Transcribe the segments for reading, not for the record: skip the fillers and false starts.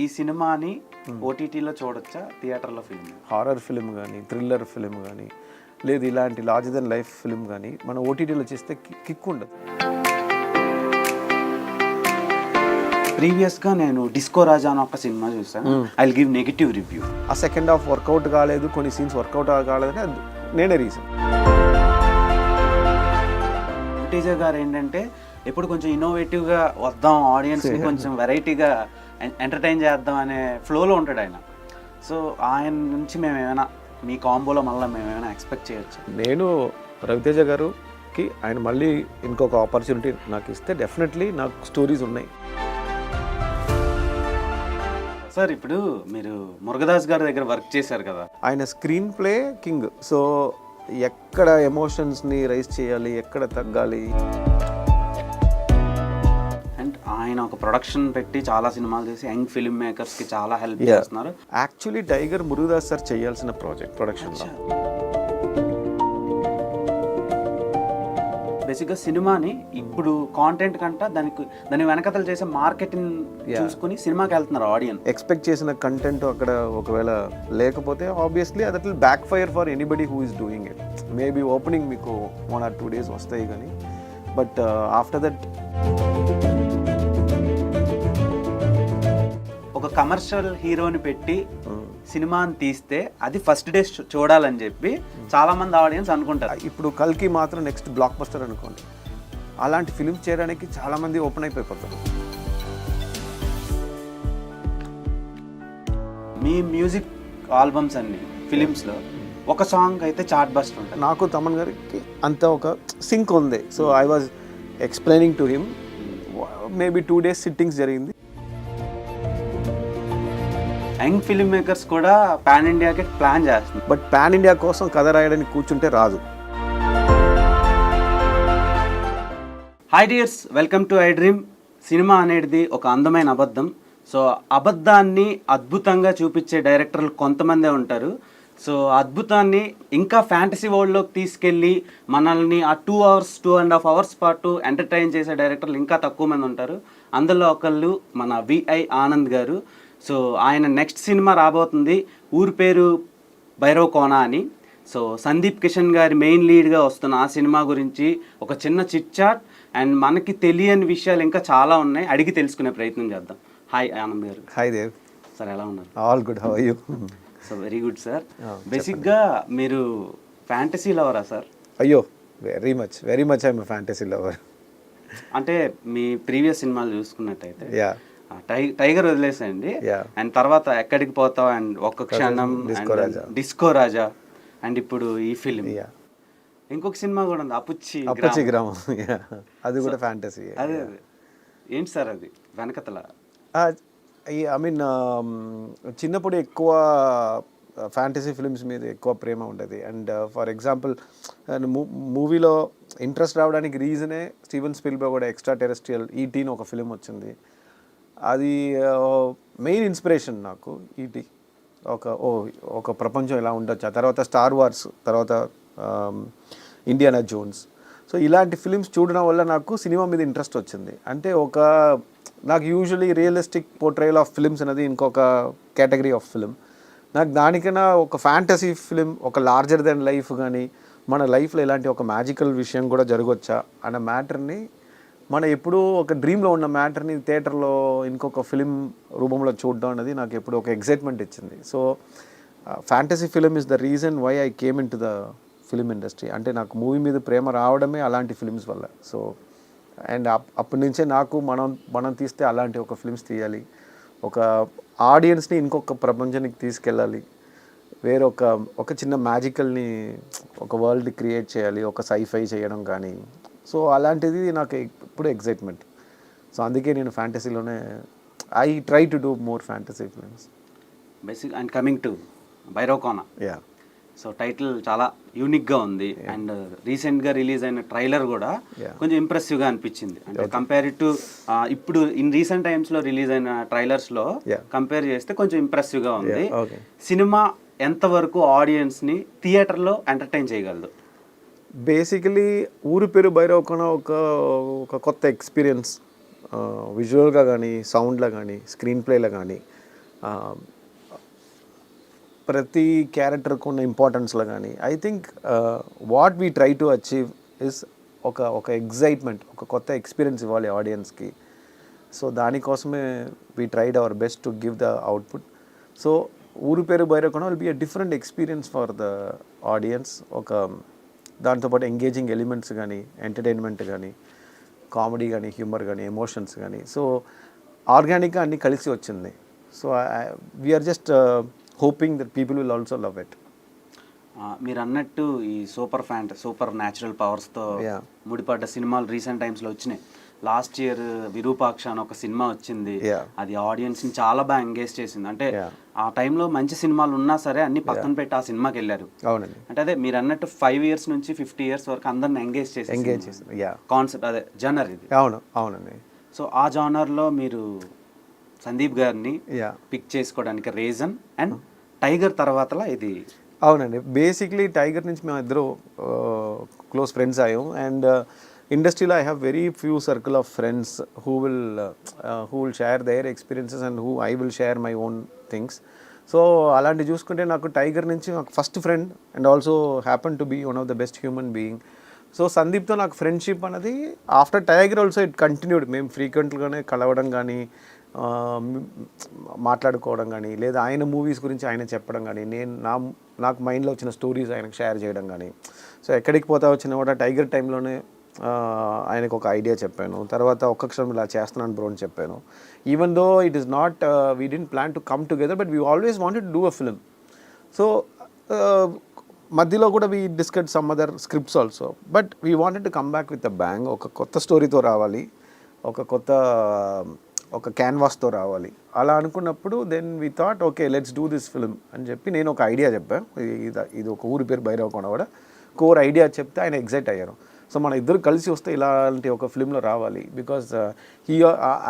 ఈ సినిమాని ఓటీటీలో చూడొచ్చా, థియేటర్లో ఫిల్మ్? హారర్ ఫిల్మ్ కానీ, థ్రిల్లర్ ఫిల్మ్ కానీ, లేదు ఇలాంటి లార్జర్ దెన్ లైఫ్ ఫిల్మ్ కానీ మనం ఓటీటీలో చేస్తే కిక్ ఉండదు. ప్రీవియస్గా నేను డిస్కో రాజా అని ఒక సినిమా చూసాను. I will give negative review. ఆ సెకండ్ హాఫ్ వర్కౌట్ కాలేదు, కొన్ని సీన్స్ వర్కౌట్ కాలేదని అది నేనే రీజన్. తేజ గారు ఏంటంటే ఎప్పుడు కొంచెం ఇన్నోవేటివ్గా వద్దాం, ఆడియన్స్ని కొంచెం వెరైటీగా ఎంటర్టైన్ చేద్దాం అనే ఫ్లోలో ఉంటాడు ఆయన. సో ఆయన నుంచి మేము ఏమైనా మీ కాంబోలో మళ్ళీ మేము ఏమైనా ఎక్స్పెక్ట్ చేయొచ్చు? నేను రవితేజ గారికి ఆయన మళ్ళీ ఇంకొక ఆపర్చునిటీ నాకు ఇస్తే డెఫినెట్లీ నాకు స్టోరీస్ ఉన్నాయి. సార్ ఇప్పుడు మీరు మురుగదాస్ గారి దగ్గర వర్క్ చేశారు కదా, ఆయన స్క్రీన్ ప్లే కింగ్. సో ఎక్కడ ఎమోషన్స్ని రైజ్ చేయాలి, ఎక్కడ తగ్గాలి. అండ్ ఆయన ఒక ప్రొడక్షన్ పెట్టి చాలా సినిమాలు చేసి యంగ్ ఫిల్మ్ మేకర్స్కి చాలా హెల్ప్ చేస్తున్నారు. యాక్చువల్లీ టైగర్ మురుగదాస్ సార్ చేయాల్సిన ప్రాజెక్ట్ ప్రొడక్షన్లో. బేసిక్గా సినిమాని ఇప్పుడు కాంటెంట్ కంట దాని వెనకతలు చేసే మార్కెటింగ్ చూసుకుని సినిమాకి వెళ్తున్నారు ఆడియన్స్. ఎక్స్పెక్ట్ చేసిన కంటెంట్ అక్కడ ఒకవేళ లేకపోతే obviously that will backfire for anybody who is doing it. Maybe opening మీకు 1 or 2 days వస్తాయి కానీ, బట్ ఆఫ్టర్ దట్ ఒక కమర్షియల్ హీరోని పెట్టి సినిమాని తీస్తే అది ఫస్ట్ డే చూడాలని చెప్పి చాలా మంది ఆడియన్స్ అనుకుంటారు. ఇప్పుడు కల్కి మాత్రం నెక్స్ట్ బ్లాక్ బస్టర్ అనుకోండి. అలాంటి ఫిల్మ్స్ చేయడానికి చాలా మంది ఓపెన్ అయిపోతారు. మీ మ్యూజిక్ ఆల్బమ్స్ అన్ని ఫిలిమ్స్లో ఒక సాంగ్ అయితే చార్ట్ బస్టర్ ఉంటుంది. నాకు తమన్ గారికి అంత ఒక సింక్ ఉంది. So I was explaining to him, maybe 2 days sittings జరిగింది. యంగ్ ఫిల్మ్ మేకర్స్ కూడా పాన్ ఇండియాకి ప్లాన్ చేస్తున్నారు. బట్ పాన్ ఇండియా కోసం కథ రాయడానికి కూర్చుంటే రాదు. Hi dears, welcome to iDream. Cinema అనేది ఒక అందమైన అబద్ధం. సో అబద్ధాన్ని అద్భుతంగా చూపించే డైరెక్టర్లు కొంతమందే ఉంటారు. సో అద్భుతాన్ని ఇంకా ఫ్యాంటసీ వరల్డ్లోకి తీసుకెళ్ళి మనల్ని ఆ 2 hours 2.5 hours పాటు ఎంటర్టైన్ చేసే డైరెక్టర్లు ఇంకా తక్కువ మంది ఉంటారు. అందులో ఒకళ్ళు మన విఐ ఆనంద్ గారు. సో ఆయన నెక్స్ట్ సినిమా రాబోతుంది ఊరు పేరు భైరవకోన అని. సో సందీప్ కిషన్ గారి మెయిన్ లీడ్గా వస్తున్న ఆ సినిమా గురించి ఒక చిన్న చిట్ చాట్ అండ్ మనకి తెలియని విషయాలు ఇంకా చాలా ఉన్నాయి, అడిగి తెలుసుకునే ప్రయత్నం చేద్దాం. హాయ్ ఆనంద్ గారు. హాయ్ దేవ్. సార్ ఎలా ఉన్నారు? All good, how are you? So very good sir. బేసిక్గా మీరు ఫ్యాంటసీ లవరా సార్? అయ్యో, very much I'm fantasy lover. అంటే మీ ప్రీవియస్ సినిమాలు చూసుకున్నట్టయితే యా, టైగర్ వదిలేసండి, అండ్ తర్వాత ఎక్కడికి పోతావు అండ్ ఒక్క క్షణం, డిస్కో రాజా, అండ్ ఇప్పుడు ఈ ఫిలిం. ఇంకొక సినిమా కూడా ఉంది అప్పుచ్చి గ్రామం, అది కూడా ఫ్యాంటసీ. అదే ఏంటి సార్ అది వెనకతల? ఐ మీన్ చిన్నప్పుడు ఎక్కువ ఫ్యాంటసీ ఫిల్మ్స్ మీద ఎక్కువ ప్రేమ ఉండేది. అండ్ ఫర్ ఎగ్జాంపుల్ మూవీలో ఇంట్రెస్ట్ రావడానికి రీజనే స్టీవెన్ స్పిల్బర్గ్ కూడా ఎక్స్ట్రా టెరెస్ట్రియల్ ఈటీ అని ఒక ఫిలిం వచ్చింది. అది మెయిన్ ఇన్స్పిరేషన్ నాకు. ఈటీ ఒక ప్రపంచం ఎలా ఉండొచ్చు. ఆ తర్వాత స్టార్ వార్స్, తర్వాత ఇండియానా జోన్స్. సో ఇలాంటి ఫిలిమ్స్ చూడడం వల్ల నాకు సినిమా మీద ఇంట్రెస్ట్ వచ్చింది. అంటే నాకు usually realistic portrayal of films అనేది ఇంకొక కేటగిరీ ఆఫ్ ఫిలిం. నాకు దానికన్నా ఒక ఫ్యాంటసీ ఫిలిం, ఒక లార్జర్ దెన్ లైఫ్ కానీ, మన లైఫ్లో ఇలాంటి ఒక మ్యాజికల్ విషయం కూడా జరగవచ్చా అన్న మ్యాటర్ని, మన ఎప్పుడూ ఒక డ్రీమ్లో ఉన్న మ్యాటర్ని థియేటర్లో ఇంకొక ఫిలిం రూపంలో చూడడం అనేది నాకు ఎప్పుడు ఒక ఎగ్జైట్మెంట్ ఇచ్చింది. So fantasy film is the reason why I came in to the film industry. అంటే నాకు మూవీ మీద ప్రేమ రావడమే అలాంటి ఫిలిమ్స్ వల్ల. సో అండ్ అప్పటి నుంచే నాకు మనం తీస్తే అలాంటి ఒక ఫిలిమ్స్ తీయాలి, ఒక ఆడియన్స్ని ఇంకొక ప్రపంచానికి తీసుకెళ్ళాలి, ఒక చిన్న మ్యాజికల్ని ఒక వరల్డ్ క్రియేట్ చేయాలి, ఒక సైఫై చేయడం కానీ. సో అలాంటిది నాకు ఇప్పుడు ఎగ్జైట్మెంట్. సో అందుకే నేను ఫ్యాంటసీలోనే I try to do more fantasy films. Basic and coming to Bhairavakona. Yeah. So title చాలా యూనిక్గా ఉంది. అండ్ రీసెంట్గా రిలీజ్ అయిన ట్రైలర్ కూడా కొంచెం ఇంప్రెసివ్గా అనిపించింది. అంటే కంపేర్ టు ఇప్పుడు ఇన్ రీసెంట్ టైమ్స్లో రిలీజ్ అయిన ట్రైలర్స్లో కంపేర్ చేస్తే కొంచెం ఇంప్రెసివ్గా ఉంది. సినిమా ఎంతవరకు ఆడియన్స్ని థియేటర్లో ఎంటర్టైన్ చేయగలదు? బేసికలీ ఊరు పేరు భైరవకోన ఒక కొత్త ఎక్స్పీరియన్స్ విజువల్గా కానీ సౌండ్లో కానీ స్క్రీన్ ప్లేలో కానీ ప్రతి క్యారెక్టర్కి ఉన్న ఇంపార్టెన్స్లో కానీ I think what we try to achieve is ఒక ఎగ్జైట్మెంట్, ఒక కొత్త ఎక్స్పీరియన్స్ ఇవ్వాలి ఆడియన్స్కి. సో దానికోసమే we tried our best to give the output. So Ooru Peru Bhairavakonda will be a different experience for the audience. దాంతోపాటు ఎంగేజింగ్ ఎలిమెంట్స్ కానీ, ఎంటర్టైన్మెంట్ కానీ, comedy కానీ, హ్యూమర్ కానీ, ఎమోషన్స్ కానీ, సో ఆర్గానిక్గా అన్నీ కలిసి వచ్చింది. So we're just hoping that people will also love it. మీరు అన్నట్టు ఈ సూపర్ న్యాచురల్ పవర్స్తో ముడిపడ్డ సినిమాలు రీసెంట్ టైమ్స్లో వచ్చినాయి. లాస్ట్ ఇయర్ విరూపాక్ష అని ఒక సినిమా వచ్చింది, అది ఆడియన్స్ని చాలా బాగా ఎంగేజ్ చేసింది. అంటే ఆ టైంలో మంచి సినిమాలు ఉన్నా సరే అన్ని పక్కన పెట్టి ఆ సినిమాకి వెళ్ళారు. అంటే అదే మీరు అన్నట్టు 5 years నుంచి 50 years వరకు అందరిని ఎంగేజ్ చేసి కాన్సెప్ట్ అదే జనర్ ఇది. అవునండి. సో ఆ జానర్లో మీరు సందీప్ గారిని పిక్ చేసుకోవడానికి రీజన్ అండ్ టైగర్ తర్వాతలా ఇది. అవునండి, బేసిక్లీ టైగర్ నుంచి మేము ఇద్దరు క్లోజ్ ఫ్రెండ్స్ అయ్యాం. అండ్ ఇండస్ట్రీలో I have very few circle of friends who will share their experiences and who I will share my own things. So అలాంటి చూసుకుంటే నాకు టైగర్ నుంచి నాకు first friend and also happen to be one of the best human being. So సందీప్తో నాకు friendship అనేది after Tiger also it continued. మేము ఫ్రీక్వెంట్గానే కలవడం కానీ, మాట్లాడుకోవడం కానీ, లేదా ఆయన మూవీస్ గురించి ఆయన చెప్పడం కానీ, నాకు మైండ్లో వచ్చిన స్టోరీస్ ఆయనకు షేర్ చేయడం కానీ. సో ఎక్కడికి పోతా వచ్చినా కూడా టైగర్ టైంలోనే ఆయనకు ఒక ఐడియా చెప్పాను. తర్వాత ఒక్క క్షణం ఇలా చేస్తున్నాను బ్రో అని చెప్పాను. Even though it is not we didn't plan to come together, but we always wanted to do a film. So మధ్యలో కూడా we discuss some other scripts also, but we wanted to come back with a bang. ఒక కొత్త స్టోరీతో రావాలి, ఒక క్యాన్వాస్తో రావాలి. అలా అనుకున్నప్పుడు then we thought okay let's do this film అని చెప్పి నేను ఒక ఐడియా చెప్పాను. ఇది ఒక ఊరి పేరు భైరవకొండ కూడా కోర్ ఐడియా చెప్తే ఆయన ఎగ్జైట్ అయ్యారు. సో మన ఇద్దరు కలిసి వస్తే ఇలాంటి ఒక ఫిల్మ్లో రావాలి, బికాజ్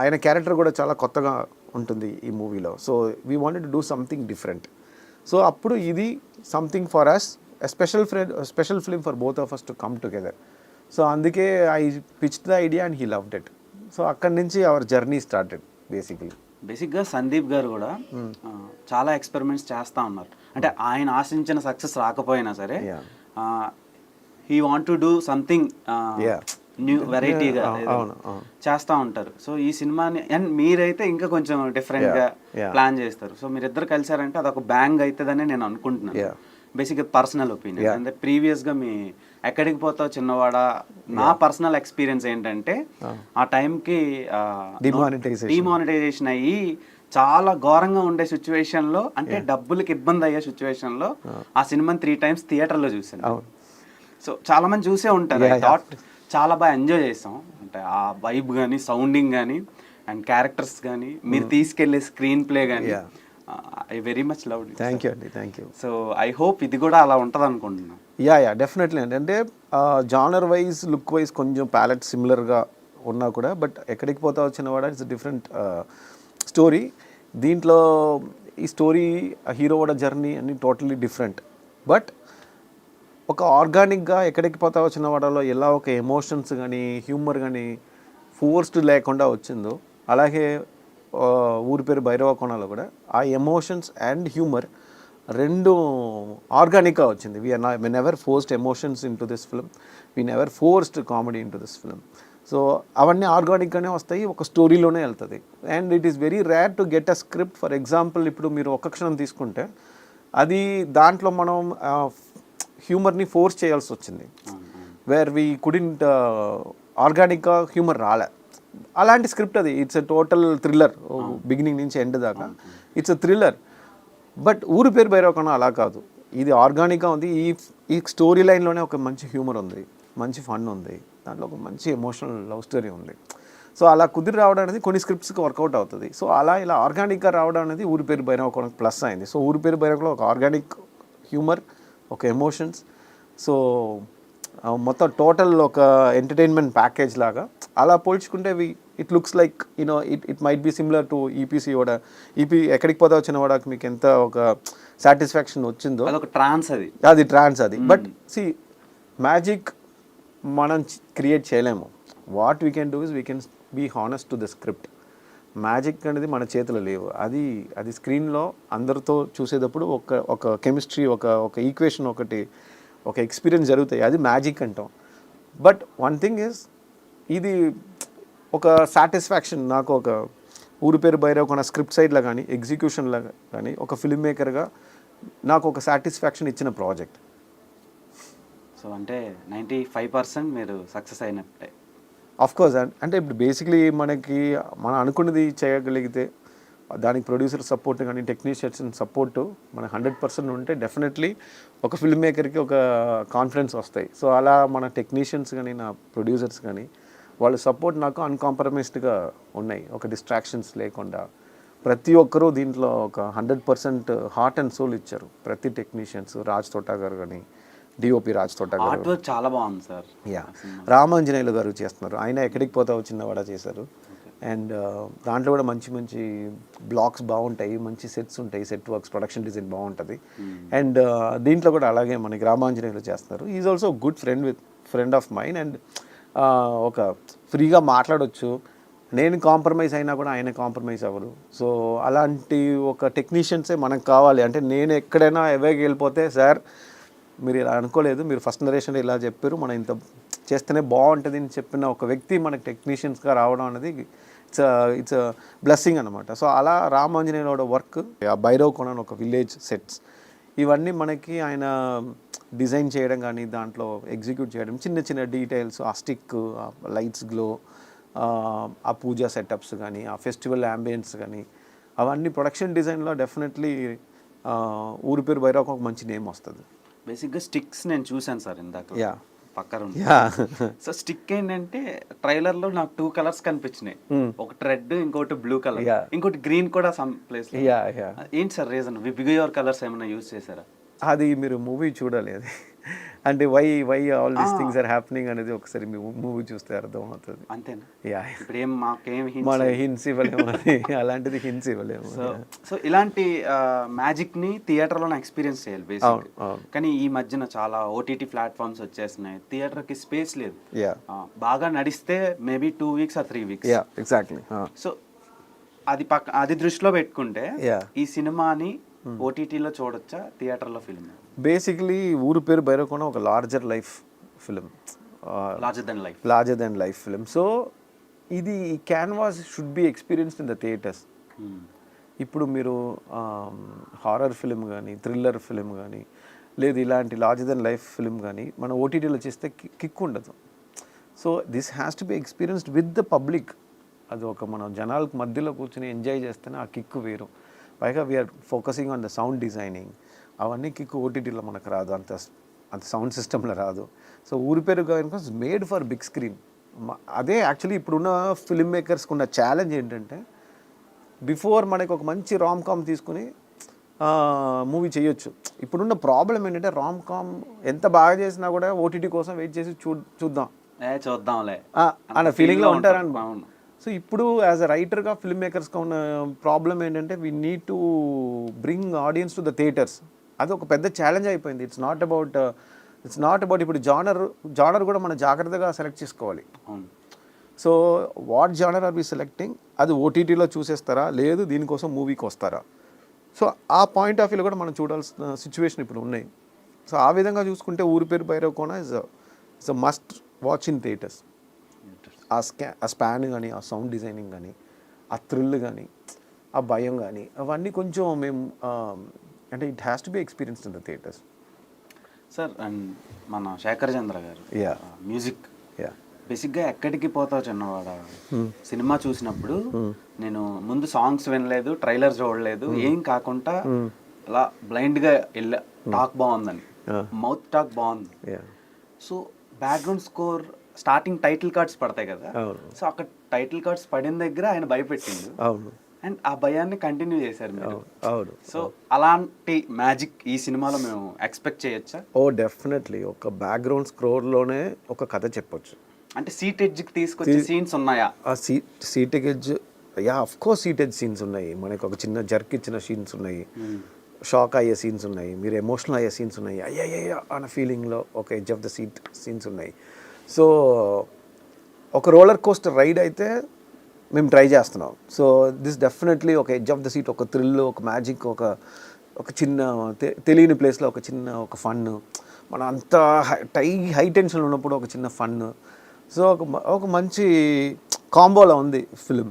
ఆయన క్యారెక్టర్ కూడా చాలా కొత్తగా ఉంటుంది ఈ మూవీలో. So we wanted to do something different. So అప్పుడు ఇది something for us, special film for both of us to come together. So అందుకే I pitched the idea and he loved it. So అక్కడి నుంచి అవర్ జర్నీ స్టార్టెడ్ బేసిక్గా సందీప్ గారు కూడా చాలా experiments చేస్తూ ఉన్నారు. అంటే ఆయన ఆశించిన సక్సెస్ రాకపోయినా సరే he want to do something new వెరైటీగా చేస్తూ ఉంటారు. సో ఈ సినిమాని అండ్ మీరైతే ఇంకా కొంచెం డిఫరెంట్గా ప్లాన్ చేస్తారు. సో మీరిద్దరు కలిసారంటే అదొక బ్యాంగ్ అవుతుందని నేను అనుకుంటున్నాను. బేసిక్గా పర్సనల్ ఒపీనియన్. అంటే ప్రీవియస్గా మీ ఎక్కడికి పోతావు చిన్నవాడ, నా పర్సనల్ ఎక్స్పీరియన్స్ ఏంటంటే ఆ టైంకి డిమానిటైజేషన్ అయ్యి చాలా ఘోరంగా ఉండే సిచ్యువేషన్లో, అంటే డబ్బులకి ఇబ్బంది అయ్యే సిచ్యువేషన్లో ఆ సినిమాని 3 times థియేటర్లో చూసాను. సో చాలా మంది చూసే ఉంటారు. ఐ థాట్ చాలా బాగా ఎంజాయ్ చేసాం. అంటే ఆ వైబ్ కానీ, సౌండింగ్ కానీ, అండ్ క్యారెక్టర్స్ కానీ, మీరు తీసుకెళ్లే స్క్రీన్ ప్లే కానీ I very much love it. Thank you అండి, thank you. So I hope ఇది కూడా అలా ఉంటుంది అనుకుంటున్నాను. యా డెఫినెట్లీ అండి. అంటే జానర్ వైజ్, లుక్ వైజ్ కొంచెం ప్యాలెట్ సిమిలర్గా ఉన్నా కూడా, బట్ ఎక్కడికి పోతా వచ్చిన వాడ ఇట్స్ డిఫరెంట్ స్టోరీ. దీంట్లో ఈ స్టోరీ హీరో వాడ జర్నీ అన్ని టోటలీ డిఫరెంట్. బట్ ఒక ఆర్గానిక్గా ఎక్కడికి పోతా వచ్చిన వాడలో ఎలా ఒక ఎమోషన్స్ కానీ, హ్యూమర్ కానీ ఫోర్స్డ్ లేకుండా వచ్చిందో, అలాగే ఊరి పేరు భైరవకొండలో కూడా ఆ ఎమోషన్స్ అండ్ హ్యూమర్ రెండు ఆర్గానిక్గా వచ్చింది. We never forced emotions in to this film, we never forced comedy in to this film. So అవన్నీ ఆర్గానిక్గానే వస్తాయి, ఒక స్టోరీలోనే వెళ్తుంది. And it is very rare to get a script. For example ఇప్పుడు మీరు ఒక్క క్షణం తీసుకుంటే అది దాంట్లో మనం హ్యూమర్ని ఫోర్స్ చేయాల్సి వచ్చింది, వేర్ వీ కుడింట్ ఆర్గానిక్గా హ్యూమర్ రాలే. అలాంటి స్క్రిప్ట్ అది. It's a total thriller, beginning నుంచి ఎండ్ దాకా ఇట్స్ ఎ థ్రిల్లర్. బట్ ఊరి పేరు భైరవకొండ అలా కాదు, ఇది ఆర్గానిక్గా ఉంది. ఈ స్టోరీ లైన్లోనే ఒక మంచి హ్యూమర్ ఉంది, మంచి ఫన్ ఉంది, దాంట్లో ఒక మంచి ఎమోషనల్ లవ్ స్టోరీ ఉంది. సో అలా కుదిరి రావడం అనేది కొన్ని స్క్రిప్ట్స్కి వర్కౌట్ అవుతుంది. సో ఇలా ఆర్గానిక్గా రావడం అనేది ఊరి పేరు భైరవకొండ ప్లస్ అయింది. సో ఊరి పేరు భైరవకొండ ఒక ఆర్గానిక్ హ్యూమర్, ఒక ఎమోషన్స్, సో మొత్తం టోటల్ ఒక ఎంటర్టైన్మెంట్ ప్యాకేజ్ లాగా. అలా పోల్చుకుంటే it looks like you know it might be similar to EPC కూడా. ఎక్కడికి పోతా వచ్చిన వాడకి మీకు ఎంత ఒక సాటిస్ఫాక్షన్ వచ్చిందో అదొక ట్రాన్స్, అది ట్రాన్స్ అది. బట్ సి మ్యాజిక్ మనం క్రియేట్ చేయలేము. What we can do is be honest to the script. Magic అనేది మన చేతిలో లేవు, అది స్క్రీన్లో అందరితో చూసేటప్పుడు ఒక కెమిస్ట్రీ, ఒక ఈక్వేషన్, ఒక ఎక్స్పీరియన్స్ జరుగుతాయి, అది మ్యాజిక్ అంటాం. బట్ వన్ థింగ్ ఈజ్, ఇది ఒక సాటిస్ఫాక్షన్ నాకు, ఒక ఊరు పేరు భైరవకొన స్క్రిప్ట్ సైడ్లో కానీ ఎగ్జిక్యూషన్లో కానీ ఒక ఫిల్మ్ మేకర్గా నాకు ఒక సాటిస్ఫాక్షన్ ఇచ్చిన ప్రాజెక్ట్. సో అంటే 95% మీరు సక్సెస్ అయినట్టే. Of course. అంటే ఇప్పుడు బేసిక్లీ మనం అనుకున్నది చేయగలిగితే దానికి ప్రొడ్యూసర్ సపోర్ట్ కానీ టెక్నీషియన్స్ సపోర్టు మన 100% ఉంటే డెఫినెట్లీ ఒక ఫిల్మ్ మేకర్కి ఒక కాన్ఫిడెన్స్ వస్తాయి. సో అలా మన టెక్నీషియన్స్ కానీ నా ప్రొడ్యూసర్స్ కానీ వాళ్ళ సపోర్ట్ నాకు అన్కాంప్రమైజ్డ్గా ఉన్నాయి, ఒక డిస్ట్రాక్షన్స్ లేకుండా. ప్రతి ఒక్కరూ దీంట్లో ఒక 100% హార్ట్ అండ్ సోల్ ఇచ్చారు, ప్రతి టెక్నీషియన్స్. రాజ్ తోటా గారు కానీ, డిఓపి రాజ్ తోటా గారు, ఆర్ట్ వర్క్ చాలా బాగుంది సార్. యా, రామాంజనేయులు గారు చేస్తున్నారు, ఆయన ఎక్కడికి పోతావు చిన్నవాడ చేశారు. అండ్ దాంట్లో కూడా మంచి మంచి బ్లాక్స్ బాగుంటాయి, మంచి సెట్స్ ఉంటాయి, సెట్ వర్క్స్, ప్రొడక్షన్ డిజైన్ బాగుంటుంది. అండ్ దీంట్లో కూడా అలాగే మనకి రామాంజనేయులు చేస్తున్నారు. Is also good friend of mine. And ఒక ఫ్రీగా మాట్లాడవచ్చు, నేను కాంప్రమైజ్ అయినా కూడా ఆయన కాంప్రమైజ్ అవ్వరు. సో అలాంటి ఒక టెక్నీషియన్సే మనకు కావాలి. అంటే నేను ఎక్కడైనా ఎవేకి వెళ్ళిపోతే, సార్ మీరు ఇలా అనుకోలేదు, మీరు ఫస్ట్ నరేషన్ ఇలా చెప్పారు, మనం ఇంత చేస్తేనే బాగుంటుంది అని చెప్పిన ఒక వ్యక్తి మనకు టెక్నీషియన్స్గా రావడం అనేది ఇట్స్ బ్లెస్సింగ్ అనమాట. సో అలా రామాంజనేయుల వర్క్, భైరవకొన ఒక విలేజ్ సెట్స్, ఇవన్నీ మనకి ఆయన డిజైన్ చేయడం కానీ దాంట్లో ఎగ్జిక్యూట్ చేయడం, చిన్న చిన్న డీటెయిల్స్, ఆ స్టిక్, ఆ లైట్స్ గ్లో, ఆ పూజా సెటప్స్ కానీ, ఆ ఫెస్టివల్ యాంబియన్స్ కానీ, అవన్నీ ప్రొడక్షన్ డిజైన్లో డెఫినెట్లీ ఊరు పేరు భైరవకొన ఒక మంచి నేమ్ వస్తుంది. బేసిక్గా స్టిక్స్ నేను చూశాను సార్ ఇందాక పక్కన. సో స్టిక్ ఏంటంటే ట్రైలర్ లో నాకు 2 కలర్స్ కనిపించినాయి, ఒకటి రెడ్, ఇంకోటి బ్లూ కలర్, ఇంకోటి గ్రీన్ కూడా సమ్ ప్లేస్. ఏంటి సార్ రీజన్? బిగియర్ కలర్స్ ఏమైనా యూజ్ చేశారా? అది మీరు మూవీ చూడాలి, అది అంటే why all these things are happening అనేది ఒకసారి మీ మూవీ చూస్తే అర్థం అవుతుంది. అంతేనా? యా, ఇప్పుడు ఏం మాకేం మన హింట్స్ ఇవ్వలేము, అలాంటిది హింట్స్ ఇవ్వలేము. సో ఇలాంటి మ్యాజిక్ ని థియేటర్ లో ఎక్స్పీరియన్స్ చేయాలి బేసిక్. కానీ ఈ మధ్యన చాలా ఓటీటీ ప్లాట్ఫామ్స్ వచ్చేస్తున్నాయి, థియేటర్ కి స్పేస్ లేదు. బాగా నడిస్తే maybe 2 weeks or 3 weeks. Exactly. So అది దృష్టిలో పెట్టుకుంటే ఈ సినిమాని ఓటీటీలో చూడొచ్చా, థియేటర్లో ఫిల్మ్? బేసిక్లీ ఊరు పేరు భైరవకొన ఒక larger life film, larger than life film. So ఇది canvas should be experienced in the theatres. ఇప్పుడు మీరు హారర్ ఫిలిం కానీ, థ్రిల్లర్ ఫిలిం కానీ, లేదు ఇలాంటి లార్జర్ దెన్ లైఫ్ ఫిలిం కానీ మన ఓటీటీలో చేస్తే కిక్ ఉండదు. So this has to B experienced with the public. అది ఒక మనం జనాలకు మధ్యలో కూర్చొని ఎంజాయ్ చేస్తేనే ఆ కిక్ వేరు. పైగా we're focusing on the sound designing, అవన్నీ కిక్ ఓటీటీలో మనకు రాదు, అంత సౌండ్ సిస్టంలో రాదు. సో ఊరి పేరు మేడ్ ఫర్ బిగ్ స్క్రీన్. అదే యాక్చువల్లీ ఇప్పుడున్న ఫిల్మ్ మేకర్స్కి ఉన్న ఛాలెంజ్ ఏంటంటే, బిఫోర్ మనకి ఒక మంచి రామ్ కామ్ తీసుకుని మూవీ చేయొచ్చు. ఇప్పుడున్న ప్రాబ్లం ఏంటంటే, రామ్ కామ్ ఎంత బాగా చేసినా కూడా ఓటీటీ కోసం వెయిట్ చేసి చూద్దాంలే అన్న ఫీలింగ్లో ఉంటారని. సో ఇప్పుడు యాజ్ అ రైటర్గా ఫిల్మ్ మేకర్స్గా ఉన్న ప్రాబ్లం ఏంటంటే, we need to bring audience to the theatres. అది ఒక పెద్ద ఛాలెంజ్ అయిపోయింది. ఇట్స్ నాట్ అబౌట్ ఇప్పుడు జానర్ కూడా మనం జాగ్రత్తగా సెలెక్ట్ చేసుకోవాలి. So what genre are we selecting, అది ఓటీటీలో చూసేస్తారా, లేదు దీనికోసం మూవీకి వస్తారా? సో ఆ పాయింట్ ఆఫ్ వ్యూలో కూడా మనం చూడాల్సిన సిచ్యువేషన్ ఇప్పుడు ఉన్నాయి. సో ఆ విధంగా చూసుకుంటే ఊరి పేరు Bhairavakona is a must watch in theatres. ఆ స్పాన్ కానీ, ఆ సౌండ్ డిజైనింగ్ కానీ, ఆ థ్రిల్ కానీ, ఆ భయం కానీ, అవన్నీ కొంచెం మేము అంటే it has to B experienced in the theatres. Sir and మన శేఖర్ చంద్ర గారు మ్యూజిక్ బేసిక్గా ఎక్కడికి పోతావు చిన్నవాడ సినిమా చూసినప్పుడు నేను ముందు సాంగ్స్ వినలేదు, ట్రైలర్ చూడలేదు, ఏం కాకుండా అలా బ్లైండ్గా వెళ్ళా. టాక్ బాగుందని, మౌత్ టాక్ బాగుంది. So background score, starting title cards పడతాయి కదా, సో అక్కడ టైటిల్ కార్డ్స్ పడిన దగ్గర ఆయన భయపెట్టిండు, అండ్ ఆ భయాన్ని కంటిన్యూ చేశారు మీరు. సో అలాంటి మ్యాజిక్ ఈ సినిమాలో మేము ఎక్స్పెక్ట్ చేయొచ్చా? డెఫినెట్లీ. ఒక బ్యాక్గ్రౌండ్ స్కోర్లోనే ఒక కథ చెప్పొచ్చు. అంటే సీట్ ఎడ్జ్కి తీసుకొచ్చే సీన్స్ ఉన్నాయా? Seat edge, of course seat edge scenes ఉన్నాయి. మనకు ఒక చిన్న జర్క్ ఇచ్చిన సీన్స్ ఉన్నాయి, షాక్ అయ్యే సీన్స్ ఉన్నాయి, మీరు ఎమోషనల్ అయ్యే సీన్స్ ఉన్నాయి, అయ్యయ్య అన్న ఫీలింగ్లో ఒక edge of the seat scenes ఉన్నాయి. సో ఒక రోలర్ కోస్టర్ రైడ్ అయితే మేము ట్రై చేస్తున్నాం. సో దిస్ డెఫినెట్లీ ఒక ఎడ్జ్ ఆఫ్ ద సీట్, ఒక థ్రిల్, ఒక మ్యాజిక్, ఒక చిన్న తెలియని ప్లేస్లో ఒక చిన్న ఒక ఫన్, మనం అంత హై టెన్షన్ ఉన్నప్పుడు ఒక చిన్న ఫన్. సో ఒక మంచి కాంబోలో ఉంది ఫిలిం.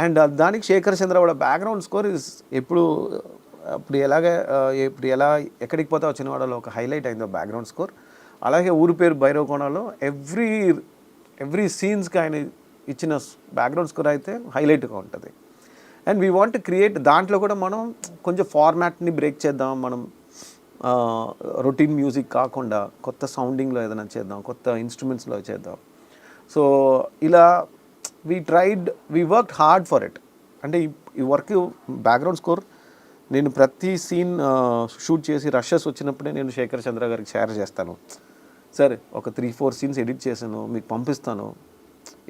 అండ్ దానికి శేఖర్ చంద్ర కూడా బ్యాక్గ్రౌండ్ స్కోర్ ఇస్ ఇప్పుడు ఎలా ఎక్కడికి పోతే వచ్చిన వాళ్ళలో ఒక హైలైట్ అయిందో బ్యాక్గ్రౌండ్ స్కోర్. అలాగే ఊరు పేరు భైరవకోనలో ఎవ్రీ సీన్స్కి ఆయన ఇచ్చిన బ్యాక్గ్రౌండ్ స్కోర్ అయితే హైలైట్గా ఉంటుంది. అండ్ వీ వాంట్ క్రియేట్, దాంట్లో కూడా మనం కొంచెం ఫార్మాట్ని బ్రేక్ చేద్దాం, మనం రొటీన్ మ్యూజిక్ కాకుండా కొత్త సౌండింగ్లో ఏదైనా చేద్దాం, కొత్త ఇన్స్ట్రుమెంట్స్లో చేద్దాం. సో ఇలా we work hard for it. అంటే ఈ వర్క్ బ్యాక్గ్రౌండ్ స్కోర్ నేను ప్రతి సీన్ షూట్ చేసి రషెస్ వచ్చినప్పుడే నేను శేఖర్ చంద్ర గారికి షేర్ చేస్తాను. సరే ఒక 3-4 సీన్స్ ఎడిట్ చేశాను, మీకు పంపిస్తాను,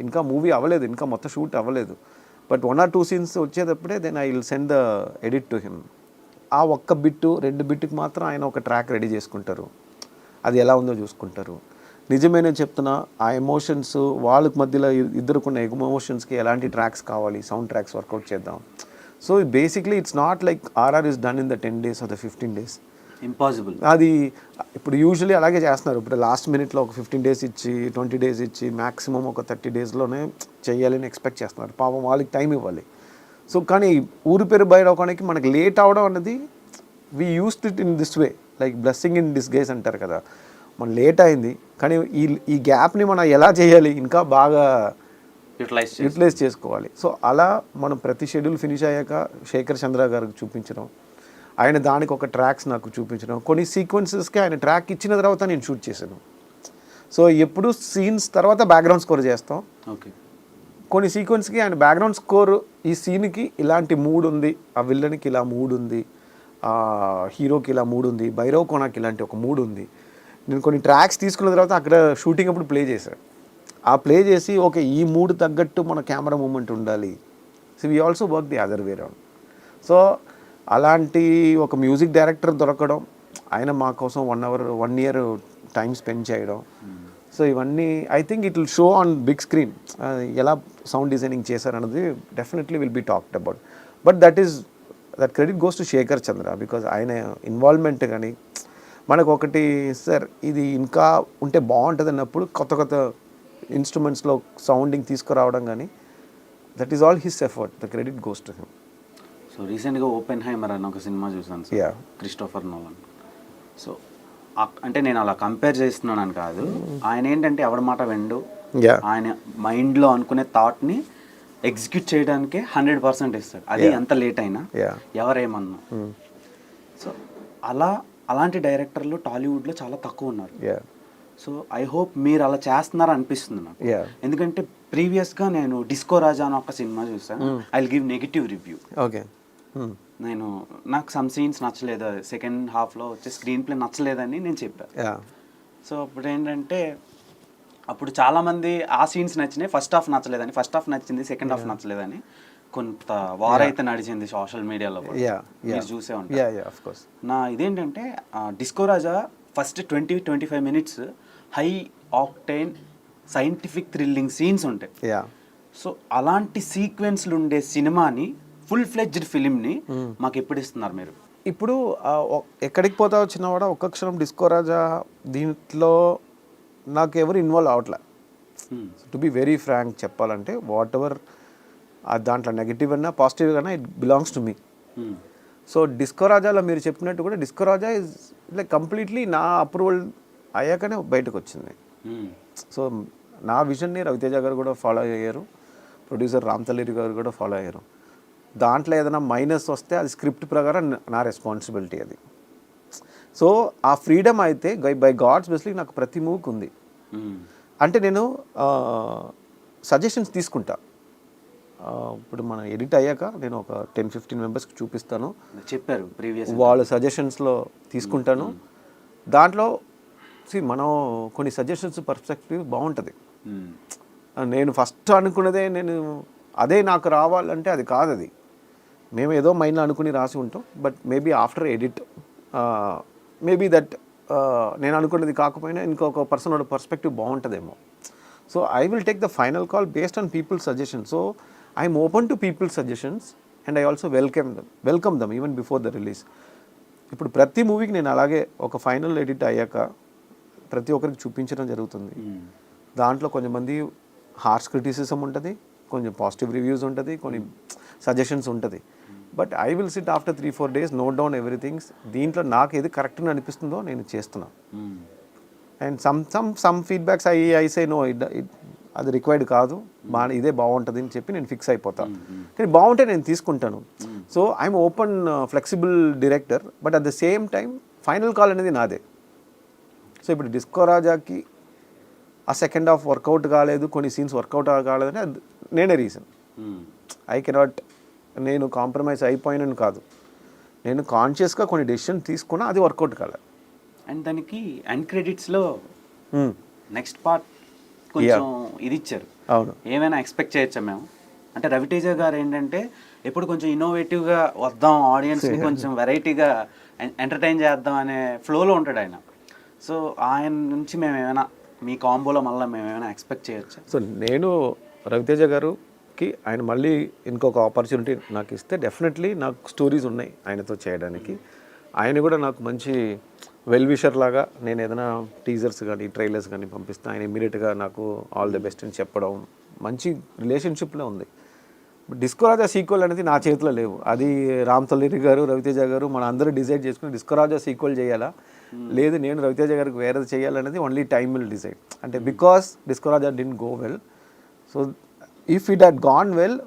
ఇంకా మూవీ అవ్వలేదు, ఇంకా మొత్తం షూట్ అవ్వలేదు, బట్ 1 or 2 సీన్స్ వచ్చేటప్పుడే then I will send the edit to him. ఆ ఒక్క బిట్టు 2 బిట్టుకి మాత్రం ఆయన ఒక ట్రాక్ రెడీ చేసుకుంటారు, అది ఎలా ఉందో చూసుకుంటారు. నిజమే నేను చెప్తున్నా, ఆ ఎమోషన్స్ వాళ్ళకి మధ్యలో ఇద్దరుకున్న ఎమోషన్స్కి ఎలాంటి ట్రాక్స్ కావాలి, సౌండ్ ట్రాక్స్ వర్కౌట్ చేద్దాం. So basically it's not like RR is done in the 10 days or the 15 days. Impossible. అది ఇప్పుడు యూజువలీ అలాగే చేస్తున్నారు. ఇప్పుడు లాస్ట్ మినిట్లో ఒక 15 days ఇచ్చి 20 days ఇచ్చి మ్యాక్సిమం ఒక 30 daysలోనే చేయాలని ఎక్స్పెక్ట్ చేస్తున్నారు. పాపం వాళ్ళకి టైం ఇవ్వాలి. సో కానీ ఊరు పేరు భైరవకోనకి మనకి లేట్ అవడం అన్నది we used it in this way, like blessing in disguise అంటారు కదా. మనం లేట్ అయింది, కానీ ఈ గ్యాప్ని మనం ఎలా చేయాలి, ఇంకా బాగా యూటిలైజ్ చేసుకోవాలి. సో అలా మనం ప్రతి షెడ్యూల్ ఫినిష్ అయ్యాక శేఖర్ చంద్ర గారికి చూపించడం, ఆయన దానికి ఒక ట్రాక్స్ నాకు చూపించడం, కొన్ని సీక్వెన్సెస్కి ఆయన ట్రాక్ ఇచ్చిన తర్వాత నేను షూట్ చేశాను. సో ఎప్పుడు సీన్స్ తర్వాత బ్యాక్గ్రౌండ్ స్కోర్ చేస్తాం. ఓకే. కొన్ని సీక్వెన్స్కి ఆయన బ్యాక్గ్రౌండ్ స్కోర్ ఈ సీన్కి ఇలాంటి మూడ్ ఉంది, ఆ విల్లన్కి ఇలా మూడ్ ఉంది, ఆ హీరోకి ఇలా మూడ్ ఉంది, భైరవకోనకి ఇలాంటి ఒక మూడ్ ఉంది. నేను కొన్ని ట్రాక్స్ తీసుకున్న తర్వాత అక్కడ షూటింగ్ అప్పుడు ప్లే చేశాను. ఆ ప్లే చేసి ఓకే ఈ మూడ్ తగ్గట్టు మన కెమెరా మూమెంట్ ఉండాలి. So we also work the other way round. So అలాంటి ఒక మ్యూజిక్ డైరెక్టర్ దొరకడం, ఆయన మా కోసం 1 year టైం స్పెండ్ చేయడం. సో ఇవన్నీ I think it will show on big screen. ఎలా సౌండ్ డిజైనింగ్ చేశారన్నది definitely will be talked about. But that credit goes to Shekhar Chandra, because ఆయన ఇన్వాల్వ్మెంట్. కానీ మనకు ఒకటి సార్ ఇది ఇంకా ఉంటే బాగుంటుంది అన్నప్పుడు కొత్త ఇన్స్ట్రుమెంట్స్లో సౌండింగ్ తీసుకురావడం, కానీ that is all his effort. The credit goes to him. So రీసెంట్గా ఓపెన్హైమర్ అన్న ఒక సినిమా చూసాను సార్, క్రిస్టోఫర్ నోలన్. సో అంటే నేను అలా కంపేర్ చేస్తున్నాను కాదు, ఆయన ఏంటంటే ఎవరి మాట వెండు, ఆయన మైండ్లో అనుకునే థాట్ని ఎగ్జిక్యూట్ చేయడానికే 100% ఇస్తాడు, అది ఎంత లేట్ అయినా ఎవరేమన్నా. సో అలాంటి డైరెక్టర్లు టాలీవుడ్లో చాలా తక్కువ ఉన్నారు. సో ఐ హోప్ మీరు అలా చేస్తున్నారు అనిపిస్తుంది నాకు. ఎందుకంటే ప్రీవియస్గా నేను డిస్కో రాజా అని ఒక సినిమా చూసాను, I will give negative review. Okay. నాకు సమ్ సీన్స్ నచ్చలేదు, సెకండ్ హాఫ్లో వచ్చే స్క్రీన్ ప్లే నచ్చలేదని నేను చెప్పాను. సో అప్పుడు ఏంటంటే అప్పుడు చాలామంది ఆ సీన్స్ నచ్చినాయి, ఫస్ట్ హాఫ్ నచ్చలేదని, ఫస్ట్ హాఫ్ నచ్చింది, సెకండ్ హాఫ్ నచ్చలేదని కొంత వార్ అయితే నడిచింది సోషల్ మీడియాలో. మీరు చూసే ఉంటారు. నా ఇదేంటంటే Disco Raja first 20-25 minutes high octane scientific thrilling scenes ఉంటాయి. సో అలాంటి సీక్వెన్స్లు ఉండే సినిమాని, ఫుల్ ఫ్లెడ్జ్డ్ ఫిలింని మాకు ఎప్పుడు ఇస్తున్నారు మీరు? ఇప్పుడు ఎక్కడికి పోతా వచ్చినా కూడా ఒక్క క్షణం డిస్కో రాజా దీంట్లో నాకు ఎవరు ఇన్వాల్వ్ అవట్లే. టు బి వెరీ ఫ్రాంక్ చెప్పాలంటే, వాట్ ఎవర్ దాంట్లో నెగిటివ్ అన్నా పాజిటివ్ అన్నా it belongs to me. So Disco రాజాలో మీరు చెప్పినట్టు కూడా Disco Raja is like completely నా అప్రూవల్ అయ్యాకనే బయటకు వచ్చింది. సో నా విజన్ని రవితేజ గారు కూడా ఫాలో అయ్యారు, ప్రొడ్యూసర్ రామ్తల్లిరి గారు కూడా ఫాలో అయ్యారు. దాంట్లో ఏదైనా మైనస్ వస్తే అది స్క్రిప్ట్ ప్రకారం నా రెస్పాన్సిబిలిటీ అది. సో ఆ ఫ్రీడమ్ అయితే బై గాడ్స్ బెస్ట్లీ నాకు ప్రతి మూవ్కి ఉంది. అంటే నేను సజెషన్స్ తీసుకుంటా. ఇప్పుడు మనం ఎడిట్ అయ్యాక నేను ఒక 10-15 మెంబర్స్కి చూపిస్తాను, చెప్పారు ప్రీవియస్, వాళ్ళ సజెషన్స్లో తీసుకుంటాను. దాంట్లో మనం కొన్ని సజెషన్స్ పర్స్పెక్టివ్ బాగుంటుంది. నేను ఫస్ట్ అనుకున్నదే అదే నాకు రావాలంటే అది కాదు, అది మేము ఏదో మైండ్లో అనుకుని రాసి ఉంటాం. But maybe after edit maybe that నేను అనుకున్నది కాకపోయినా ఇంకొక పర్సన్ పర్స్పెక్టివ్ బాగుంటుందేమో. So I will take the final call based on people suggestion. So I'm open to people suggestions and I also welcome them even before the release. ఇప్పుడు ప్రతి మూవీకి నేను అలాగే ఒక ఫైనల్ ఎడిట్ అయ్యాక ప్రతి ఒక్కరికి చూపించడం జరుగుతుంది. దాంట్లో కొంతమంది హార్ష్ క్రిటిసిజం ఉంటుంది, కొంచెం పాజిటివ్ రివ్యూస్ ఉంటుంది, కొన్ని సజెషన్స్ ఉంటుంది. But I will sit after 3-4 days, note down everythings. దీంట్లో నాకు ఏది కరెక్ట్గా అనిపిస్తుందో నేను చేస్తున్నాను. And some feedbacks I say no, అది రిక్వైర్డ్ కాదు, ఇదే బాగుంటుంది అని చెప్పి నేను ఫిక్స్ అయిపోతాను. కానీ బాగుంటే నేను తీసుకుంటాను. So I'm open flexible director, but at the same time final call అనేది నాదే. సో ఇప్పుడు డిస్కో రాజాకి ఆ సెకండ్ హాఫ్ వర్కౌట్ కాలేదు, కొన్ని సీన్స్ వర్కౌట్ కాలేదని అది నేనే రీజన్. ఐ కెనాట్, నేను కాంప్రమైజ్ అయిపోయినని కాదు, నేను కాన్షియస్గా కొన్ని డెసిషన్ తీసుకున్నా, అది వర్కౌట్ కాలేదు. అండ్ దానికి ఎండ్ క్రెడిట్స్లో నెక్స్ట్ పార్ట్ కొంచెం ఇది ఇచ్చారు. అవును, ఏమైనా ఎక్స్పెక్ట్ చేయొచ్చా మేము? అంటే రవితేజ గారు ఏంటంటే ఎప్పుడు కొంచెం ఇన్నోవేటివ్గా వద్దాం, ఆడియన్స్ని కొంచెం వెరైటీగా ఎంటర్టైన్ చేద్దాం అనే ఫ్లోలో ఉంటాడు ఆయన. సో ఆయన నుంచి మేము ఏమైనా మీ కాంబోలో మళ్ళీ మేము ఏమైనా ఎక్స్పెక్ట్ చేయొచ్చా? సో నేను రవితేజ గారుకి ఆయన మళ్ళీ ఇంకొక ఆపర్చునిటీ నాకు ఇస్తే డెఫినెట్లీ నాకు స్టోరీస్ ఉన్నాయి ఆయనతో చేయడానికి. ఆయన కూడా నాకు మంచి వెల్ విషర్ లాగా, నేను ఏదైనా టీజర్స్ కానీ ట్రైలర్స్ కానీ పంపిస్తే ఆయన ఇమీడియట్గా నాకు ఆల్ ది బెస్ట్ అని చెప్పడం, మంచి రిలేషన్షిప్లో ఉంది. డిస్కో రాజా సీక్వెల్ అనేది నా చేతిలో లేవు. అది రామ్ తల్లిరి గారు, రవితేజ గారు మన అందరూ డిసైడ్ చేసుకుని డిస్కో రాజా సీక్వెల్ చేయాలా, లేదు నేను రవితేజ గారికి వేరేది చేయాలనేది ఓన్లీ టైమ్ విల్ డిసైడ్. అంటే because disco Raja didn't go well, so if it had gone well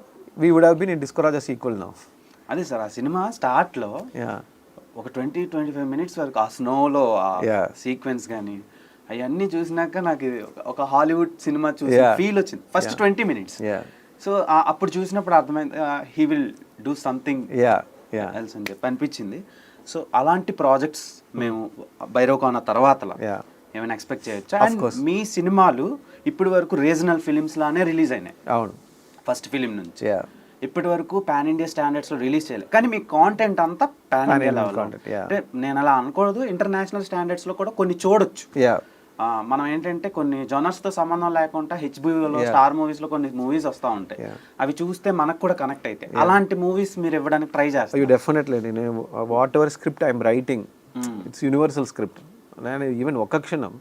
we would have been in disco Raja sequel now. అదే సార్, ఆ సినిమా స్టార్ట్లో ఒక 20-25 minutes వరకు ఆ స్నోలో సీక్వెన్స్ కానీ అవన్నీ చూసినాక నాకు ఒక హాలీవుడ్ సినిమా చూసి ఫీల్ వచ్చింది ఫస్ట్ 20 minutes. సో అప్పుడు చూసినప్పుడు అర్థమైంది he will do something else అని చెప్పి అనిపించింది. సో అలాంటి ప్రాజెక్ట్స్ మేము భైరవకోన తర్వాత ఏమైనా ఎక్స్పెక్ట్ చేయొచ్చా? అండ్ మీ సినిమాలు ఇప్పటి వరకు రీజనల్ ఫిలిమ్స్ లానే రిలీజ్ అయినాయి. అవును, ఫస్ట్ ఫిలిం నుంచి ఇప్పటి వరకు పాన్ ఇండియా స్టాండర్డ్స్లో రిలీజ్ చేయలేదు, కానీ మీ కాంటెంట్ అంతా పాన్ ఇండియా లెవెల్. అంటే నేను అలా అనుకోదు, ఇంటర్నేషనల్ స్టాండర్డ్స్లో కూడా కొన్ని చూడొచ్చు. మనం ఏంటంటే కొన్ని జోనర్స్తో సంబంధం లేకుండా హెచ్బిఓలో స్టార్ మూవీస్లో కొన్ని మూవీస్ వస్తూ ఉంటాయి, అవి చూస్తే మనకు కూడా కనెక్ట్ అవుతాయి. అలాంటి మూవీస్ మీరు ఇవ్వడానికి ట్రై చేస్తారు? డెఫినెట్లీ. నేను whatever script I'm writing, it's universal script. నేను ఈవెన్ ఒక్క క్షణం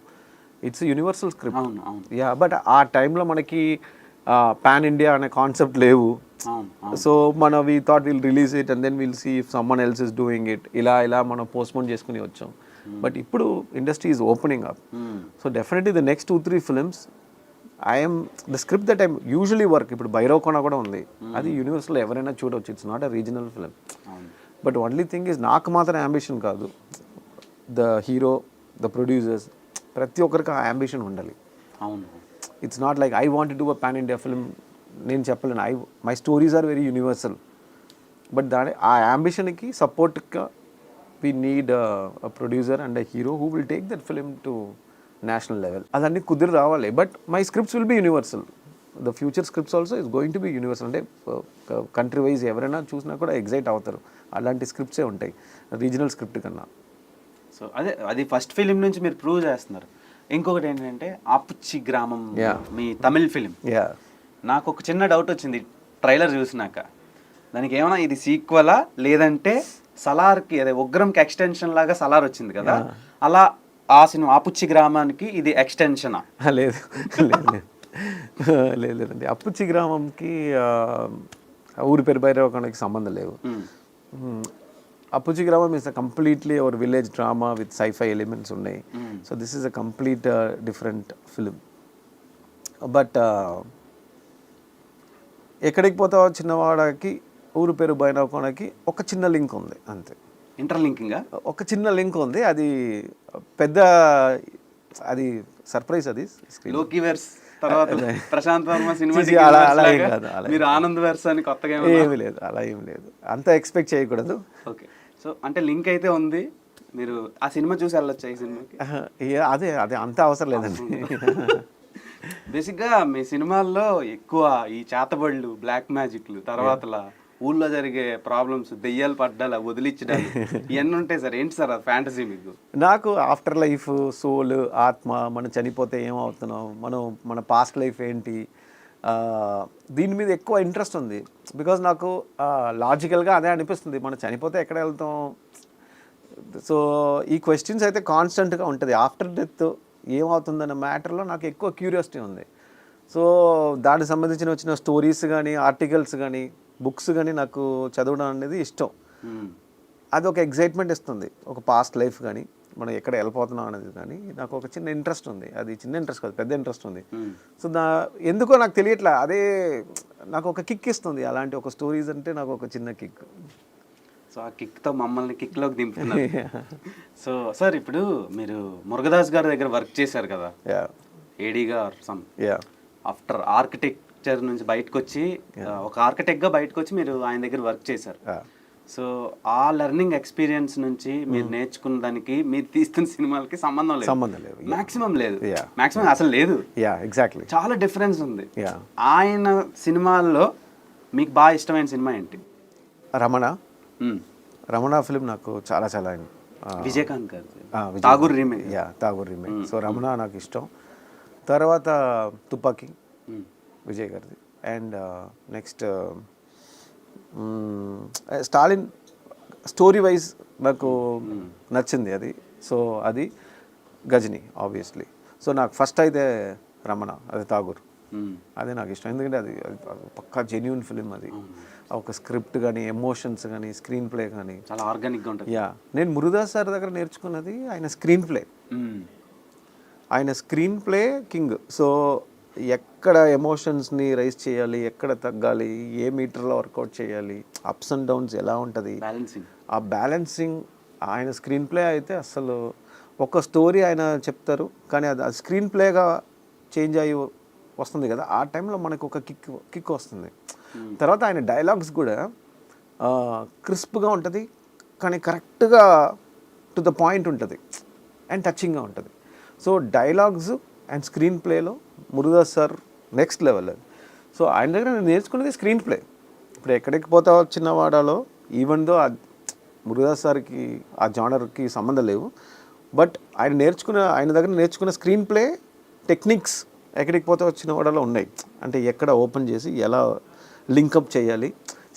ఇట్స్ యూనివర్సల్ స్క్రిప్ట్. బట్ ఆ టైంలో మనకి పాన్ ఇండియా అనే కాన్సెప్ట్ లేవు. So we thought we'll release it and then we'll see if someone else is doing it, ఇలా మనం పోస్ట్పోన్ చేసుకుని వచ్చాం. బట్ ఇప్పుడు industry is opening up. So definitely the next 2-3 films I'm the script that I'm usually work. ఇప్పుడు భైరవకోన కూడా ఉంది, అది యూనివర్స్లో ఎవరైనా చూడవచ్చు. It's not a regional film. But only thing is నాకు మాత్రం అంబిషన్ కాదు, ద హీరో, ద ప్రొడ్యూసర్స్, ప్రతి ఒక్కరికి ఆ అంబిషన్ ఉండాలి. It's not like I want to do a pan India film. నేను చెప్పలేను, my stories are very universal. But ఆ అంబిషన్కి సపోర్ట్గా we need a producer and a hero who will take that film to national level. అదన్నీ కుదిరి రావాలి. But my scripts will be universal. The future scripts also is going to be universal. అంటే country wise ఎవరైనా చూసినా కూడా excite అవుతారు. అలాంటి స్క్రిప్ట్సే ఉంటాయి రీజనల్ స్క్రిప్ట్ కన్నా. సో అది ఫస్ట్ ఫిలిం నుంచి మీరు ప్రూవ్ చేస్తున్నారు. ఇంకొకటి ఏంటంటే ఆపుచ్చి గ్రామం, మీ తమిళ్ ఫిలిం. నాకు ఒక చిన్న డౌట్ వచ్చింది ట్రైలర్ చూసినాక, దానికి ఏమైనా ఇది సీక్వెలా లేదంటే సలార్కి, అదే ఉగ్రంకి ఎక్స్టెన్షన్ లాగా సలార్ వచ్చింది కదా, అలా ఆ సినిమా ఆపుచ్చి గ్రామానికి ఇది ఎక్స్టెన్షనా? లేదు లేదండి, అప్పుచ్చి గ్రామంకి ఊరు పేరు భైరవకోనకి సంబంధం లేవు. Appuchi Gramam is a completely our village drama with sci-fi elements ఉన్నాయి. So this is a complete different film. But ఎక్కడికి పోతావో చిన్నవాడకి ఊరు పేరు భైరవకోనకి ఒక చిన్న లింక్ ఉంది అంతే. ఇంటర్లింకింగ్ ఒక చిన్న లింక్ ఉంది, అది పెద్ద, అది సర్ప్రైజ్. అది లోకివర్స్ తర్వాత ప్రశాంత్ వర్మ సినిమా అలా ఏం కాదు, మీరు ఆనంద్ వర్స్ అని కొత్తగా ఏమి లేదు, అలా ఏం లేదు, అంత ఎక్స్పెక్ట్ చేయకూడదు. ఓకే, సో అంటే లింక్ అయితే ఉంది, మీరు ఆ సినిమా చూసి వెళ్ళొచ్చా ఈ సినిమాకి? అదే అంత అవసరం లేదండి. బేసిక్గా మీ సినిమాల్లో ఎక్కువ ఈ చేతబడులు, బ్లాక్ మ్యాజిక్లు, తర్వాత ఊళ్ళో జరిగే ప్రాబ్లమ్స్, దెయ్యాలు పడ్డాల వదిలించడాలు, ఇవన్నీ ఉంటాయి సార్. ఏంటి సార్ ఆ ఫ్యాంటసీ మీకు? నాకు ఆఫ్టర్ లైఫ్, సోల్, ఆత్మ, మనం చనిపోతే ఏమవుతున్నాం, మన పాస్ట్ లైఫ్ ఏంటి, దీని మీద ఎక్కువ ఇంట్రెస్ట్ ఉంది. బికాజ్ నాకు లాజికల్గా అదే అనిపిస్తుంది, మనం చనిపోతే ఎక్కడ వెళ్తాం. సో ఈ క్వశ్చన్స్ అయితే కాన్స్టెంట్గా ఉంటుంది. ఆఫ్టర్ డెత్ ఏమవుతుందన్న మ్యాటర్లో నాకు ఎక్కువ క్యూరియాసిటీ ఉంది. సో దానికి సంబంధించిన వచ్చిన స్టోరీస్ కానీ, ఆర్టికల్స్ కానీ, బుక్స్ కానీ నాకు చదవడం అనేది ఇష్టం. అది ఒక ఎగ్జైట్మెంట్ ఇస్తుంది. ఒక పాస్ట్ లైఫ్ కానీ, మనం ఎక్కడ వెళ్ళిపోతున్నాం అనేది కానీ నాకు ఒక చిన్న ఇంట్రెస్ట్ ఉంది. అది చిన్న ఇంట్రెస్ట్ కాదు, పెద్ద ఇంట్రెస్ట్ ఉంది. సో ఎందుకో నాకు తెలియట్లా, అదే నాకు ఒక కిక్ ఇస్తుంది. అలాంటి ఒక స్టోరీస్ అంటే నాకు ఒక చిన్న కిక్. సో ఆ కిక్తో మమ్మల్ని కిక్లోకి దింపుతున్నారు. సో సార్, ఇప్పుడు మీరు మురుగదాస్ గారి దగ్గర వర్క్ చేశారు కదా, ఏడీగా సమ్, ఆఫ్టర్ ఆర్కిటెక్చర్ నుంచి బయటకు వచ్చి ఒక ఆర్కిటెక్ట్గా బయటకు వచ్చి మీరు ఆయన దగ్గర వర్క్ చేశారు. సో ఆ లెర్నింగ్ ఎక్స్పీరియన్స్ నుంచి మీరు నేర్చుకున్న దానికి మీరు తీస్తున్న సినిమాలకి సంబంధం లేదు. మాక్సిమం లేదు, మాక్సిమం అసలు లేదు. ఎగ్జాక్ట్లీ, చాలా డిఫరెన్స్ ఉంది. ఆయన సినిమాల్లో మీకు బాగా ఇష్టమైన సినిమా ఏంటి? రమణ ఫిలిం నాకు చాలా చాలా విజయకాంత్ గారు Tagore remake. Tagore remake. So Ramana నాకు ఇష్టం. తర్వాత తుపాకీ విజయ్ గారిది. And next Stalin story wise నాకు నచ్చింది అది. సో అది గజని ఆబ్వియస్లీ. సో నాకు ఫస్ట్ అయితే రమణ, అది ఠాగూర్, అదే నాకు ఇష్టం. ఎందుకంటే అది పక్కా జెన్యూన్ ఫిలిం. అది ఒక స్క్రిప్ట్ కానీ, ఎమోషన్స్ కానీ, స్క్రీన్ ప్లే కానీ చాలా ఆర్గానిక్గా ఉంటుంది. నేను మురుగదాస్ సార్ దగ్గర నేర్చుకున్నది ఆయన స్క్రీన్ ప్లే. ఆయన స్క్రీన్ ప్లే కింగ్. సో ఎక్కడ ఎమోషన్స్ని రైజ్ చేయాలి, ఎక్కడ తగ్గాలి, ఏ మీటర్లో వర్కౌట్ చేయాలి, అప్స్ అండ్ డౌన్స్ ఎలా ఉంటుంది, ఆ బ్యాలెన్సింగ్ ఆయన స్క్రీన్ ప్లే అయితే అసలు ఒక స్టోరీ ఆయన చెప్తారు, కానీ అది స్క్రీన్ ప్లేగా చేంజ్ అయ్యి వస్తుంది కదా, ఆ టైంలో మనకు ఒక కిక్ వస్తుంది. తర్వాత ఆయన డైలాగ్స్ కూడా క్రిస్ప్గా ఉంటుంది, కానీ కరెక్ట్గా టు ద పాయింట్ ఉంటుంది అండ్ టచింగ్గా ఉంటుంది. సో డైలాగ్స్ అండ్ స్క్రీన్ ప్లేలో మురుగదాస్ సార్ నెక్స్ట్ లెవెల్ అది. సో ఆయన దగ్గర నేను నేర్చుకున్నది స్క్రీన్ ప్లే. ఇప్పుడు ఎక్కడికి పోతావో చిన్నవాడాలో, ఈవెన్ దో మురుగదాస్ సార్కి ఆ జానర్కి సంబంధం లేవు, బట్ ఆయన దగ్గర నేర్చుకున్న స్క్రీన్ ప్లే టెక్నిక్స్ ఎక్కడికి పోతావో చిన్నవాడాలో ఉన్నాయి. అంటే ఎక్కడ ఓపెన్ చేసి ఎలా లింకప్ చేయాలి,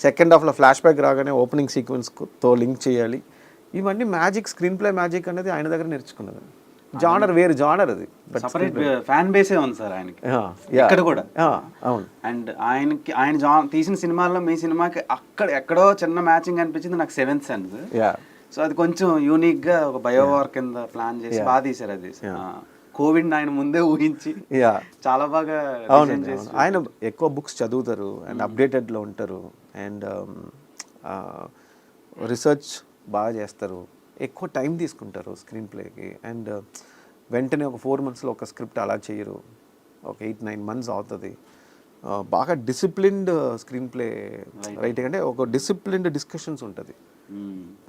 సెకండ్ హాఫ్లో ఫ్లాష్ బ్యాక్ రాగానే ఓపెనింగ్ సీక్వెన్స్తో లింక్ చేయాలి, ఇవన్నీ మ్యాజిక్, స్క్రీన్ ప్లే మ్యాజిక్ అనేది ఆయన దగ్గర నేర్చుకున్నది. జానర్ వేరు జానర్ అది, సపరేట్ ఫ్యాన్ బేసే ఉంది సార్ ఆయనకి ఇక్కడ కూడా. అవును. అండ్ ఆయన తీసిన సినిమాల్లో మీ సినిమాకి అక్కడ ఎక్కడో చిన్న మ్యాచింగ్ అనిపించింది నాకు, సెవెంత్ సెన్స్. సో అది కొంచెం యూనిక్ గా ఒక బయోవార్ కింద ప్లాన్ చేసి బాగా తీశారు. అది కోవిడ్ ఆయన ముందే ఊహించి చాలా బాగా. ఆయన ఎక్కువ బుక్స్ చదువుతారు అండ్ అప్డేటెడ్లో ఉంటారు అండ్ రీసెర్చ్ బాగా చేస్తారు, ఎక్కువ టైం తీసుకుంటారు స్క్రీన్ ప్లేకి. అండ్ వెంటనే ఒక 4 monthsలో ఒక స్క్రిప్ట్ అలా చేయరు, ఒక 8-9 months అవుతుంది. బాగా డిసిప్లిన్డ్ స్క్రీన్ ప్లే రైటింగ్, అంటే ఒక డిసిప్లిన్డ్ డిస్కషన్స్ ఉంటుంది.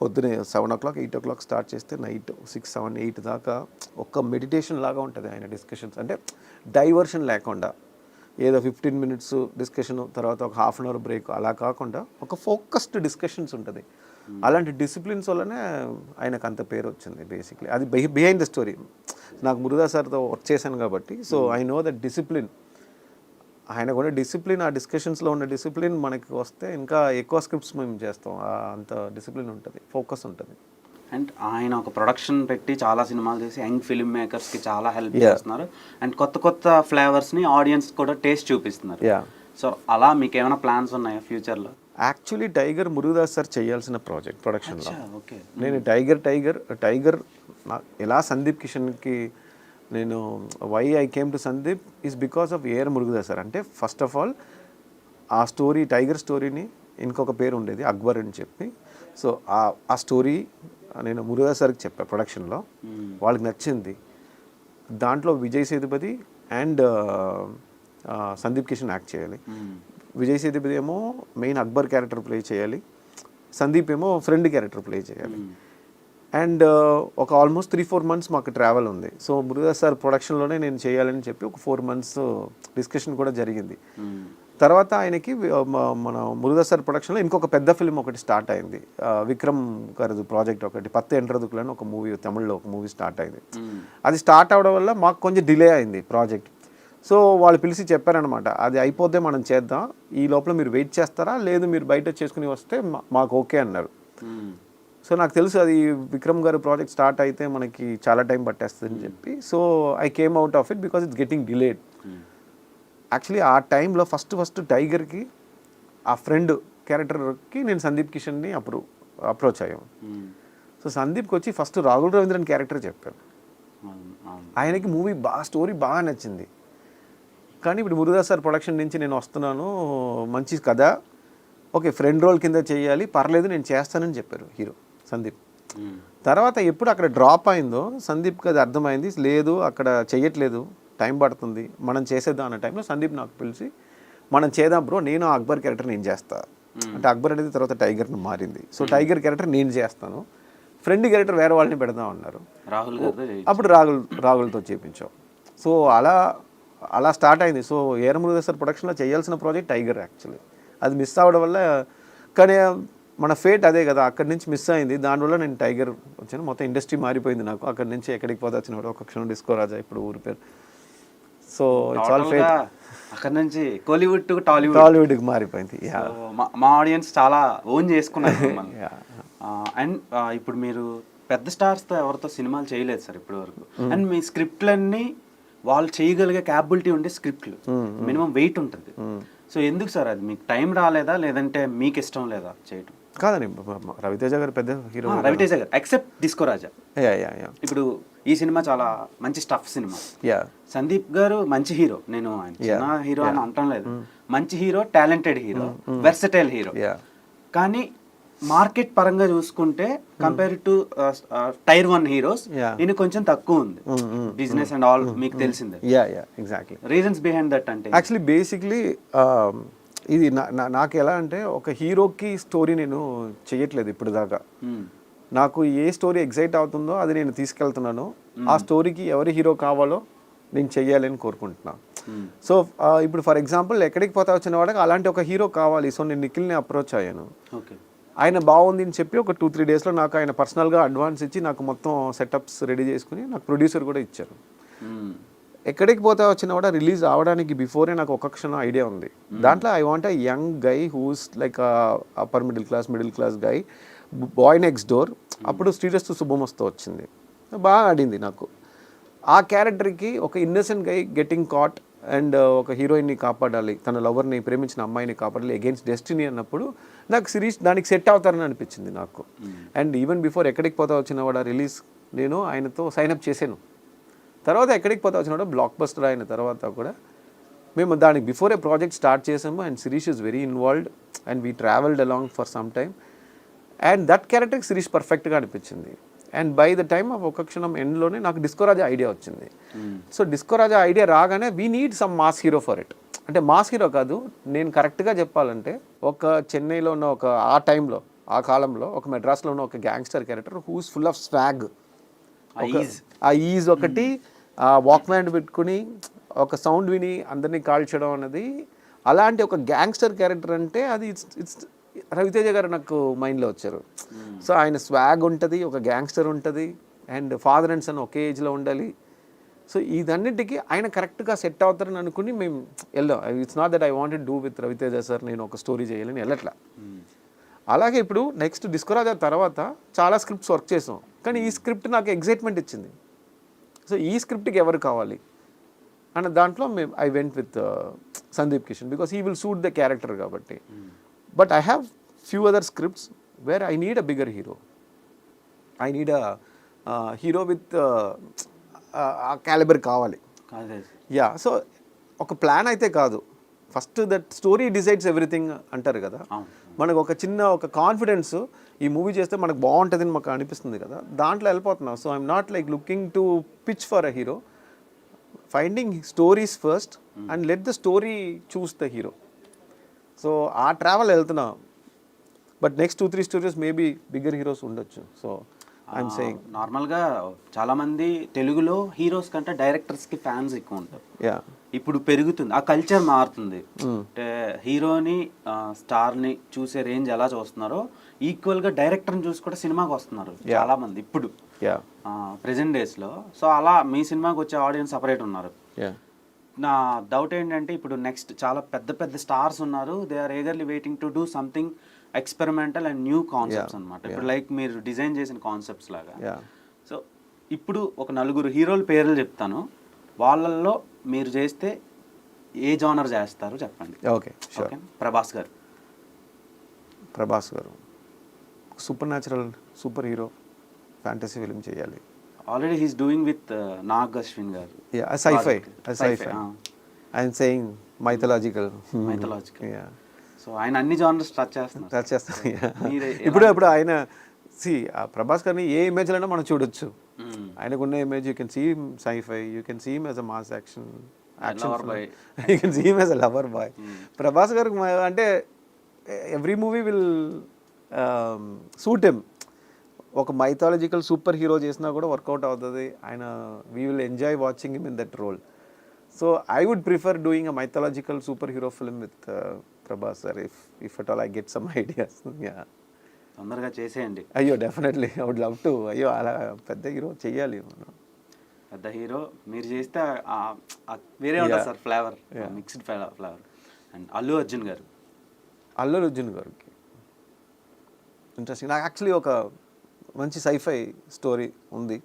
పొద్దునే 7 o'clock 8 o'clock స్టార్ట్ చేస్తే నైట్ 6, 7, 8 దాకా ఒక మెడిటేషన్ లాగా ఉంటుంది ఆయన డిస్కషన్స్. అంటే డైవర్షన్ లేకుండా ఏదో 15 minutes డిస్కషన్ తర్వాత ఒక ½ an hour బ్రేక్ అలా కాకుండా ఒక ఫోకస్డ్ డిస్కషన్స్ ఉంటుంది. అలాంటి డిసిప్లిన్స్ వల్లనే ఆయనకు అంత పేరు వచ్చింది బేసిక్లీ. అది బిహైండ్ ద స్టోరీ. నాకు మురుగదాస్ సార్తో వర్క్ చేశాను కాబట్టి, so I know that discipline. ఆయన కూడా డిసిప్లిన్, ఆ డిస్కషన్స్లో ఉన్న డిసిప్లిన్ మనకి వస్తే ఇంకా ఎక్కువ స్క్రిప్ట్స్ మేము చేస్తాం. అంత డిసిప్లిన్ ఉంటుంది, ఫోకస్ ఉంటుంది. అండ్ ఆయన ఒక ప్రొడక్షన్ పెట్టి చాలా సినిమాలు చేసి యంగ్ ఫిల్మ్ మేకర్స్కి చాలా హెల్ప్ చేస్తున్నారు. అండ్ కొత్త కొత్త ఫ్లేవర్స్ని ఆడియన్స్ కూడా టేస్ట్ చూపిస్తున్నారు. సో అలా మీకు ఏమైనా ప్లాన్స్ ఉన్నాయా ఫ్యూచర్లో? యాక్చువల్లీ టైగర్ మురుగదాస్ సార్ చేయాల్సిన ప్రాజెక్ట్ ప్రొడక్షన్లో. నేను టైగర్ ఎలా సందీప్ కిషన్కి నేను why I came to Sundeep is because of AR Murugadoss sir. అంటే ఫస్ట్ ఆఫ్ ఆల్ ఆ స్టోరీ, టైగర్ స్టోరీని ఇంకొక పేరు ఉండేది అక్బర్ అని చెప్పి. సో ఆ స్టోరీ నేను మురుగదాస్ సార్కి చెప్పా ప్రొడక్షన్లో, వాళ్ళకి నచ్చింది. దాంట్లో విజయ్ సేతుపతి అండ్ సందీప్ కిషన్ యాక్ట్ చేయాలి. విజయ్ సేతుపతి ఏమో మెయిన్ అక్బర్ క్యారెక్టర్ ప్లే చేయాలి, సందీప్ ఏమో ఫ్రెండ్ క్యారెక్టర్ ప్లే చేయాలి. అండ్ ఒక ఆల్మోస్ట్ 3-4 months మాకు ట్రావెల్ ఉంది. సో మురుగదాస్ సార్ ప్రొడక్షన్లోనే నేను చేయాలని చెప్పి ఒక 4 months డిస్కషన్ కూడా జరిగింది. తర్వాత ఆయనకి మన మురుగదాస్ సార్ ప్రొడక్షన్లో ఇంకొక పెద్ద ఫిల్మ్ ఒకటి స్టార్ట్ అయింది, విక్రమ్ గారిది ప్రాజెక్ట్ ఒకటి, 10 ఎంట్రదుకులని ఒక మూవీ, తమిళ్లో ఒక మూవీ స్టార్ట్ అయింది. అది స్టార్ట్ అవడం వల్ల మాకు కొంచెం డిలే అయింది ప్రాజెక్ట్. సో వాళ్ళు పిలిచి చెప్పారనమాట, అది అయిపోతే మనం చేద్దాం, ఈ లోపల మీరు వెయిట్ చేస్తారా లేదు మీరు బయట చేసుకుని వస్తే మాకు ఓకే అన్నారు. సో నాకు తెలుసు అది విక్రమ్ గారు ప్రాజెక్ట్ స్టార్ట్ అయితే మనకి చాలా టైం పట్టేస్తుంది అని చెప్పి, so I came out of it because it's getting delayed. Actually ఆ టైంలో ఫస్ట్ టైగర్కి ఆ ఫ్రెండ్ క్యారెక్టర్కి నేను సందీప్ కిషన్ని అప్పుడు అప్రోచ్ అయ్యాము. సో సందీప్కి వచ్చి ఫస్ట్ రాహుల్ రవీంద్రన్ క్యారెక్టర్ చెప్పాను. ఆయనకి మూవీ స్టోరీ బాగా నచ్చింది. కానీ ఇప్పుడు మురుదాస్ సార్ ప్రొడక్షన్ నుంచి నేను వస్తున్నాను, మంచి కథ, ఓకే ఫ్రెండ్ రోల్ కింద చేయాలి, పర్లేదు నేను చేస్తానని చెప్పారు హీరో సందీప్. తర్వాత ఎప్పుడు అక్కడ డ్రాప్ అయిందో సందీప్కి అది అర్థమైంది, లేదు అక్కడ చెయ్యట్లేదు, టైం పడుతుంది, మనం చేసేద్దాం అన్న టైంలో సందీప్ నాకు పిలిచి మనం చేద్దాం బ్రో, నేను అక్బర్ క్యారెక్టర్ నేను చేస్తా అంటే, అక్బర్ అనేది తర్వాత టైగర్ని మారింది, సో టైగర్ క్యారెక్టర్ నేను చేస్తాను, ఫ్రెండ్ క్యారెక్టర్ వేరే వాళ్ళని పెడదాం అన్నారు. అప్పుడు రాహుల్తో చేయించాం. సో అలా స్టార్ట్ అయింది. సో ఏఆర్ మురుగదాస్ సార్ ప్రొడక్షన్లో చేయాల్సిన ప్రాజెక్ట్ టైగర్ యాక్చువల్లీ, అది మిస్ అవ్వడం వల్ల, కానీ మన ఫేట్ అదే కదా, అక్కడి నుంచి మిస్ అయింది, దానివల్ల నేను టైగర్ వచ్చాను. మొత్తం ఇండస్ట్రీ మారిపోయింది నాకు, అక్కడి నుంచి ఎక్కడికి పోతే వచ్చిన ఒక క్షణం డిస్కో రాజా, ఇప్పుడు ఊరు పేరు. So it's all fate. అక్కడ నుంచి కోలీవుడ్ టు టాలీవుడ్కి మారిపోయింది. మా ఆడియన్స్ చాలా ఓన్ చేసుకున్నారు. అండ్ ఇప్పుడు మీరు పెద్ద స్టార్స్తో ఎవరితో సినిమాలు చేయలేదు సార్ ఇప్పటి వరకు, అండ్ మీ స్క్రిప్ట్లన్నీ వాళ్ళు చేయగలిగే క్యాపబిలిటీ ఉండే స్క్రిప్ట్లు, మినిమం వెయిట్ ఉంటుంది. సో ఎందుకు సార్ అది మీకు టైం రాలేదా, లేదంటే మీకు ఇష్టం లేదా చేయటం? కాదండి, రవితేజ గారు పెద్ద హీరో. రవితేజ గారు ఎక్సెప్ట్ డిస్కో రాజా, ఇప్పుడు ఈ సినిమా చాలా మంచి స్టఫ్ సినిమా. సందీప్ గారు మంచి హీరో, నేను ఆయన చిన్న హీరో అని అంటాం లేదు, మంచి hero, talented hero, versatile hero. కానీ మార్కెట్ పరంగా చూసుకుంటే కంపేర్ టు టైర్ 1 హీరోస్ ఇది కొంచెం తక్కువ ఉంది, బిజినెస్ అండ్ ఆల్ మీకు తెలిసిందే. ఎగ్జాక్ట్లీ రీజన్స్ బిహైండ్ దట్ అంటే యాక్చువల్లీ బేసిక్లీ ఇది నాకు ఎలా అంటే, ఒక హీరోకి స్టోరీ నేను చెయ్యట్లేదు ఇప్పుడు దాకా. నాకు ఏ స్టోరీ ఎగ్జైట్ అవుతుందో అది నేను తీసుకెళ్తున్నాను, ఆ స్టోరీకి ఎవరి హీరో కావాలో నేను చెయ్యాలని కోరుకుంటున్నాను. సో ఇప్పుడు ఫర్ ఎగ్జాంపుల్ ఎక్కడికి పోతా వచ్చిన వాడికి అలాంటి ఒక హీరో కావాలి. సో నేను నిఖిల్ని అప్రోచ్ అయ్యాను, ఆయన బాగుంది అని చెప్పి ఒక 2-3 డేస్లో నాకు ఆయన పర్సనల్గా అడ్వాన్స్ ఇచ్చి నాకు మొత్తం సెటప్స్ రెడీ చేసుకుని నాకు ప్రొడ్యూసర్ కూడా ఇచ్చారు. ఎక్కడికి పోతే వచ్చిన కూడా రిలీజ్ అవడానికి బిఫోరే నాకు ఒక క్షణం ఐడియా ఉంది. దాంట్లో I want a young guy who's like upper middle class guy, boy next door. అప్పుడు శ్రీరస్తు శుభమస్తు వచ్చింది, బాగా ఆడింది నాకు. ఆ క్యారెక్టర్కి ఒక innocent guy getting caught and ఒక హీరోయిన్ని కాపాడాలి, తన లవర్ని ప్రేమించిన అమ్మాయిని కాపాడాలి అగేన్స్ట్ డెస్టినీ అన్నప్పుడు నాకు సిరీస్ దానికి సెట్ అవుతారని అనిపించింది నాకు. అండ్ ఈవెన్ బిఫోర్ ఎక్కడికి పోతా వచ్చిన వాడు రిలీజ్ నేను ఆయనతో సైన్అప్ చేశాను. తర్వాత ఎక్కడికి పోతా వచ్చిన వాడు బ్లాక్ బస్టర్ అయిన తర్వాత కూడా మేము దానికి బిఫోరే ప్రాజెక్ట్ స్టార్ట్ చేసాము. And Sirish is very involved and we travelled along for some time. And that క్యారెక్టర్కి శిరీష్ పర్ఫెక్ట్గా అనిపించింది. And by the time of ఒక క్షణం ఎండ్లోనే నాకు డిస్కో రాజా ఐడియా వచ్చింది. సో డిస్కో రాజా ఐడియా రాగానే we need some mass hero for it. అంటే మాస్ హీరో కాదు, నేను కరెక్ట్గా చెప్పాలంటే ఒక చెన్నైలో ఉన్న ఒక ఆ టైంలో ఆ కాలంలో ఒక మెడ్రాస్లో ఉన్న ఒక gangster character who's full of swag, ఆ ఈజ్ ఒకటి, ఆ వాక్మ్యాన్ పెట్టుకుని ఒక సౌండ్ విని అందరినీ కాల్చడం అన్నది, అలాంటి ఒక గ్యాంగ్స్టర్ క్యారెక్టర్ అంటే అది ఇట్స్ రవితేజ గారు నాకు మైండ్లో వచ్చారు. సో ఆయన స్వాగ్ ఉంటుంది, ఒక గ్యాంగ్స్టర్ ఉంటుంది, అండ్ ఫాదర్ అండ్ సన్ ఒకే ఏజ్లో ఉండాలి. సో ఇదన్నిటికీ ఆయన కరెక్ట్గా సెట్ అవుతారని అనుకుని మేము వెళ్దాం. It's not that I wanted do with Raviteja sir, నేను ఒక స్టోరీ చేయాలని వెళ్ళట్లా. అలాగే ఇప్పుడు నెక్స్ట్ డిస్కో రాజా తర్వాత చాలా స్క్రిప్ట్స్ వర్క్ చేసాం, కానీ ఈ స్క్రిప్ట్ నాకు ఎగ్జైట్మెంట్ ఇచ్చింది. సో ఈ స్క్రిప్ట్కి ఎవరు కావాలి అన్న దాంట్లో మేము I went with Sundeep Kishan because he will suit the character కాబట్టి. But I have few other scripts where I need a bigger hero, I need a hero with ఆ క్యాలిబర్ కావాలి. యా, సో ఒక ప్లాన్ అయితే కాదు, first that story decides everything అంటారు కదా. మనకు ఒక చిన్న ఒక కాన్ఫిడెన్స్, ఈ మూవీ చేస్తే మనకు బాగుంటుంది అని మాకు అనిపిస్తుంది కదా, దాంట్లో వెళ్ళిపోతున్నాం. So I'm not like looking to pitch for a hero, finding stories first and let the story choose the hero. So ఆ ట్రావెల్ వెళ్తున్నాం. But next 2-3 stories maybe bigger heroes ఉండొచ్చు. సో ఐఎమ్ సేయింగ్ నార్మల్గా చాలామంది తెలుగులో heroes కంటే డైరెక్టర్స్కి fans ఎక్కువ ఉంటారు. ఇప్పుడు పెరుగుతుంది, ఆ కల్చర్ మారుతుంది. అంటే హీరోని స్టార్ని చూసే రేంజ్ ఎలా చూస్తున్నారో ఈక్వల్గా డైరెక్టర్ని చూసి కూడా సినిమాకి వస్తున్నారు చాలా మంది ఇప్పుడు ప్రెజెంట్ డేస్లో. సో అలా మీ సినిమాకి వచ్చే ఆడియన్స్ సపరేట్ ఉన్నారు. నా డౌట్ ఏంటంటే ఇప్పుడు నెక్స్ట్ చాలా పెద్ద పెద్ద స్టార్స్ ఉన్నారు, they are eagerly waiting to do something experimental and new concepts అనమాట. ఇప్పుడు లైక్ మీరు డిజైన్ చేసిన కాన్సెప్ట్స్ లాగా. సో ఇప్పుడు ఒక నలుగురు హీరోల పేర్లు చెప్తాను, వాళ్ళల్లో మీరు చేస్తే ఏ జానర్ చేస్తారు చెప్పండి. Okay sure. Prabhas garu. Prabhas garu supernatural superhero fantasy film చేయాలి. Already he's doing with Nag Ashwin garu. sci-fi. I'm saying mythological. So ఆయన అన్ని జానర్స్ టచ్ చేస్తున్నారు. ఇప్పుడు ఆయన ప్రభాస్ గారిని ఏ ఇమేజ్లైనా మనం చూడొచ్చు. ఆయనకున్న image you can see sci-fi, you can see him as a mass action you can see him as a lover boy. Prabhas గారికి అంటే every movie will suit him. ఒక మైథాలజికల్ సూపర్ హీరో చేసినా కూడా వర్కౌట్ అవుతుంది. ఆయన we will enjoy watching him in that role. So I would prefer doing a mythological super hero film with Prabhas sir if at all I get some ideas. తొందరగా చేసేయండి. అయ్యో definitely I would love to. అయ్యో అలా పెద్ద hero చెయ్యాలి. పెద్ద hero మీరు చేస్తే వేరే ఉంటుంది sir, flavour, mixed flavour. And Allu Arjun గారు. అల్లు అర్జున్ గారికి ఇంట్రెస్టింగ్. నాకు యాక్చువల్లీ ఒక మంచి సైఫై స్టోరీ ఉంది.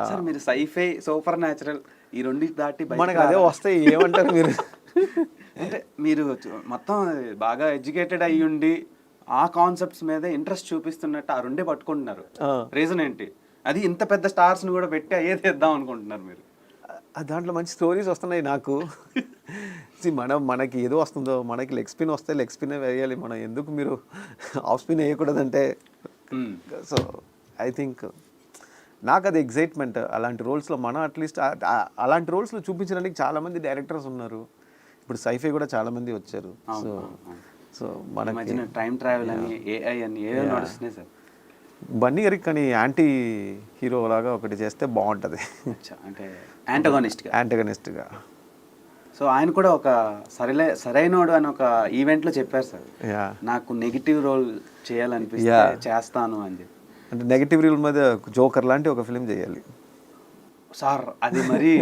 సార్ మీరు సైఫై సూపర్ న్యాచురల్ ఈ రెండు దాటి మనకు అదే వస్తాయి, ఏమంటారు మీరు? అంటే మీరు మొత్తం బాగా ఎడ్యుకేటెడ్ అయ్యి ఉండి ఆ కాన్సెప్ట్స్ మీద ఇంట్రెస్ట్ చూపిస్తున్నట్టు ఆ రెండే పట్టుకుంటున్నారు. రీజన్ ఏంటి? అది ఇంత పెద్ద స్టార్స్ని కూడా పెట్టి అయ్యే తెద్దాం అనుకుంటున్నారు మీరు. దాంట్లో మంచి స్టోరీస్ వస్తున్నాయి నాకు. మనకి ఏదో వస్తుందో, మనకి లెగ్ స్పిన్ వస్తే లెగ్ స్పిన్ వేయాలి. మనం ఎందుకు మీరు ఆఫ్ స్పిన్ వేయకూడదంటే. సో ఐ థింక్ నాకు అది ఎగ్జైట్మెంట్. అలాంటి రోల్స్లో మనం అట్లీస్ట్ అలాంటి రోల్స్లో చూపించడానికి చాలామంది డైరెక్టర్స్ ఉన్నారు. ఇప్పుడు సైఫై కూడా చాలామంది వచ్చారు. సో మన మధ్యన టైం ట్రావెల్ అని ఏఐ అని ఏవో నడుస్తున్నాయి సార్. బన్నీ గారికి కానీ యాంటీ హీరో లాగా ఒకటి చేస్తే బాగుంటుంది. అంటే యాంటగనిస్ట్గా. సో ఆయన కూడా ఒక సరైనోడు అని ఒక ఈవెంట్లో చెప్పారు సార్, నాకు నెగిటివ్ రోల్ చేయాలనిపిస్తే చేస్తాను అని చెప్పి. అంటే నెగిటివ్ రోల్ మీద జోకర్ లాంటి ఒక ఫిలిం చేయాలి సార్. అది మరి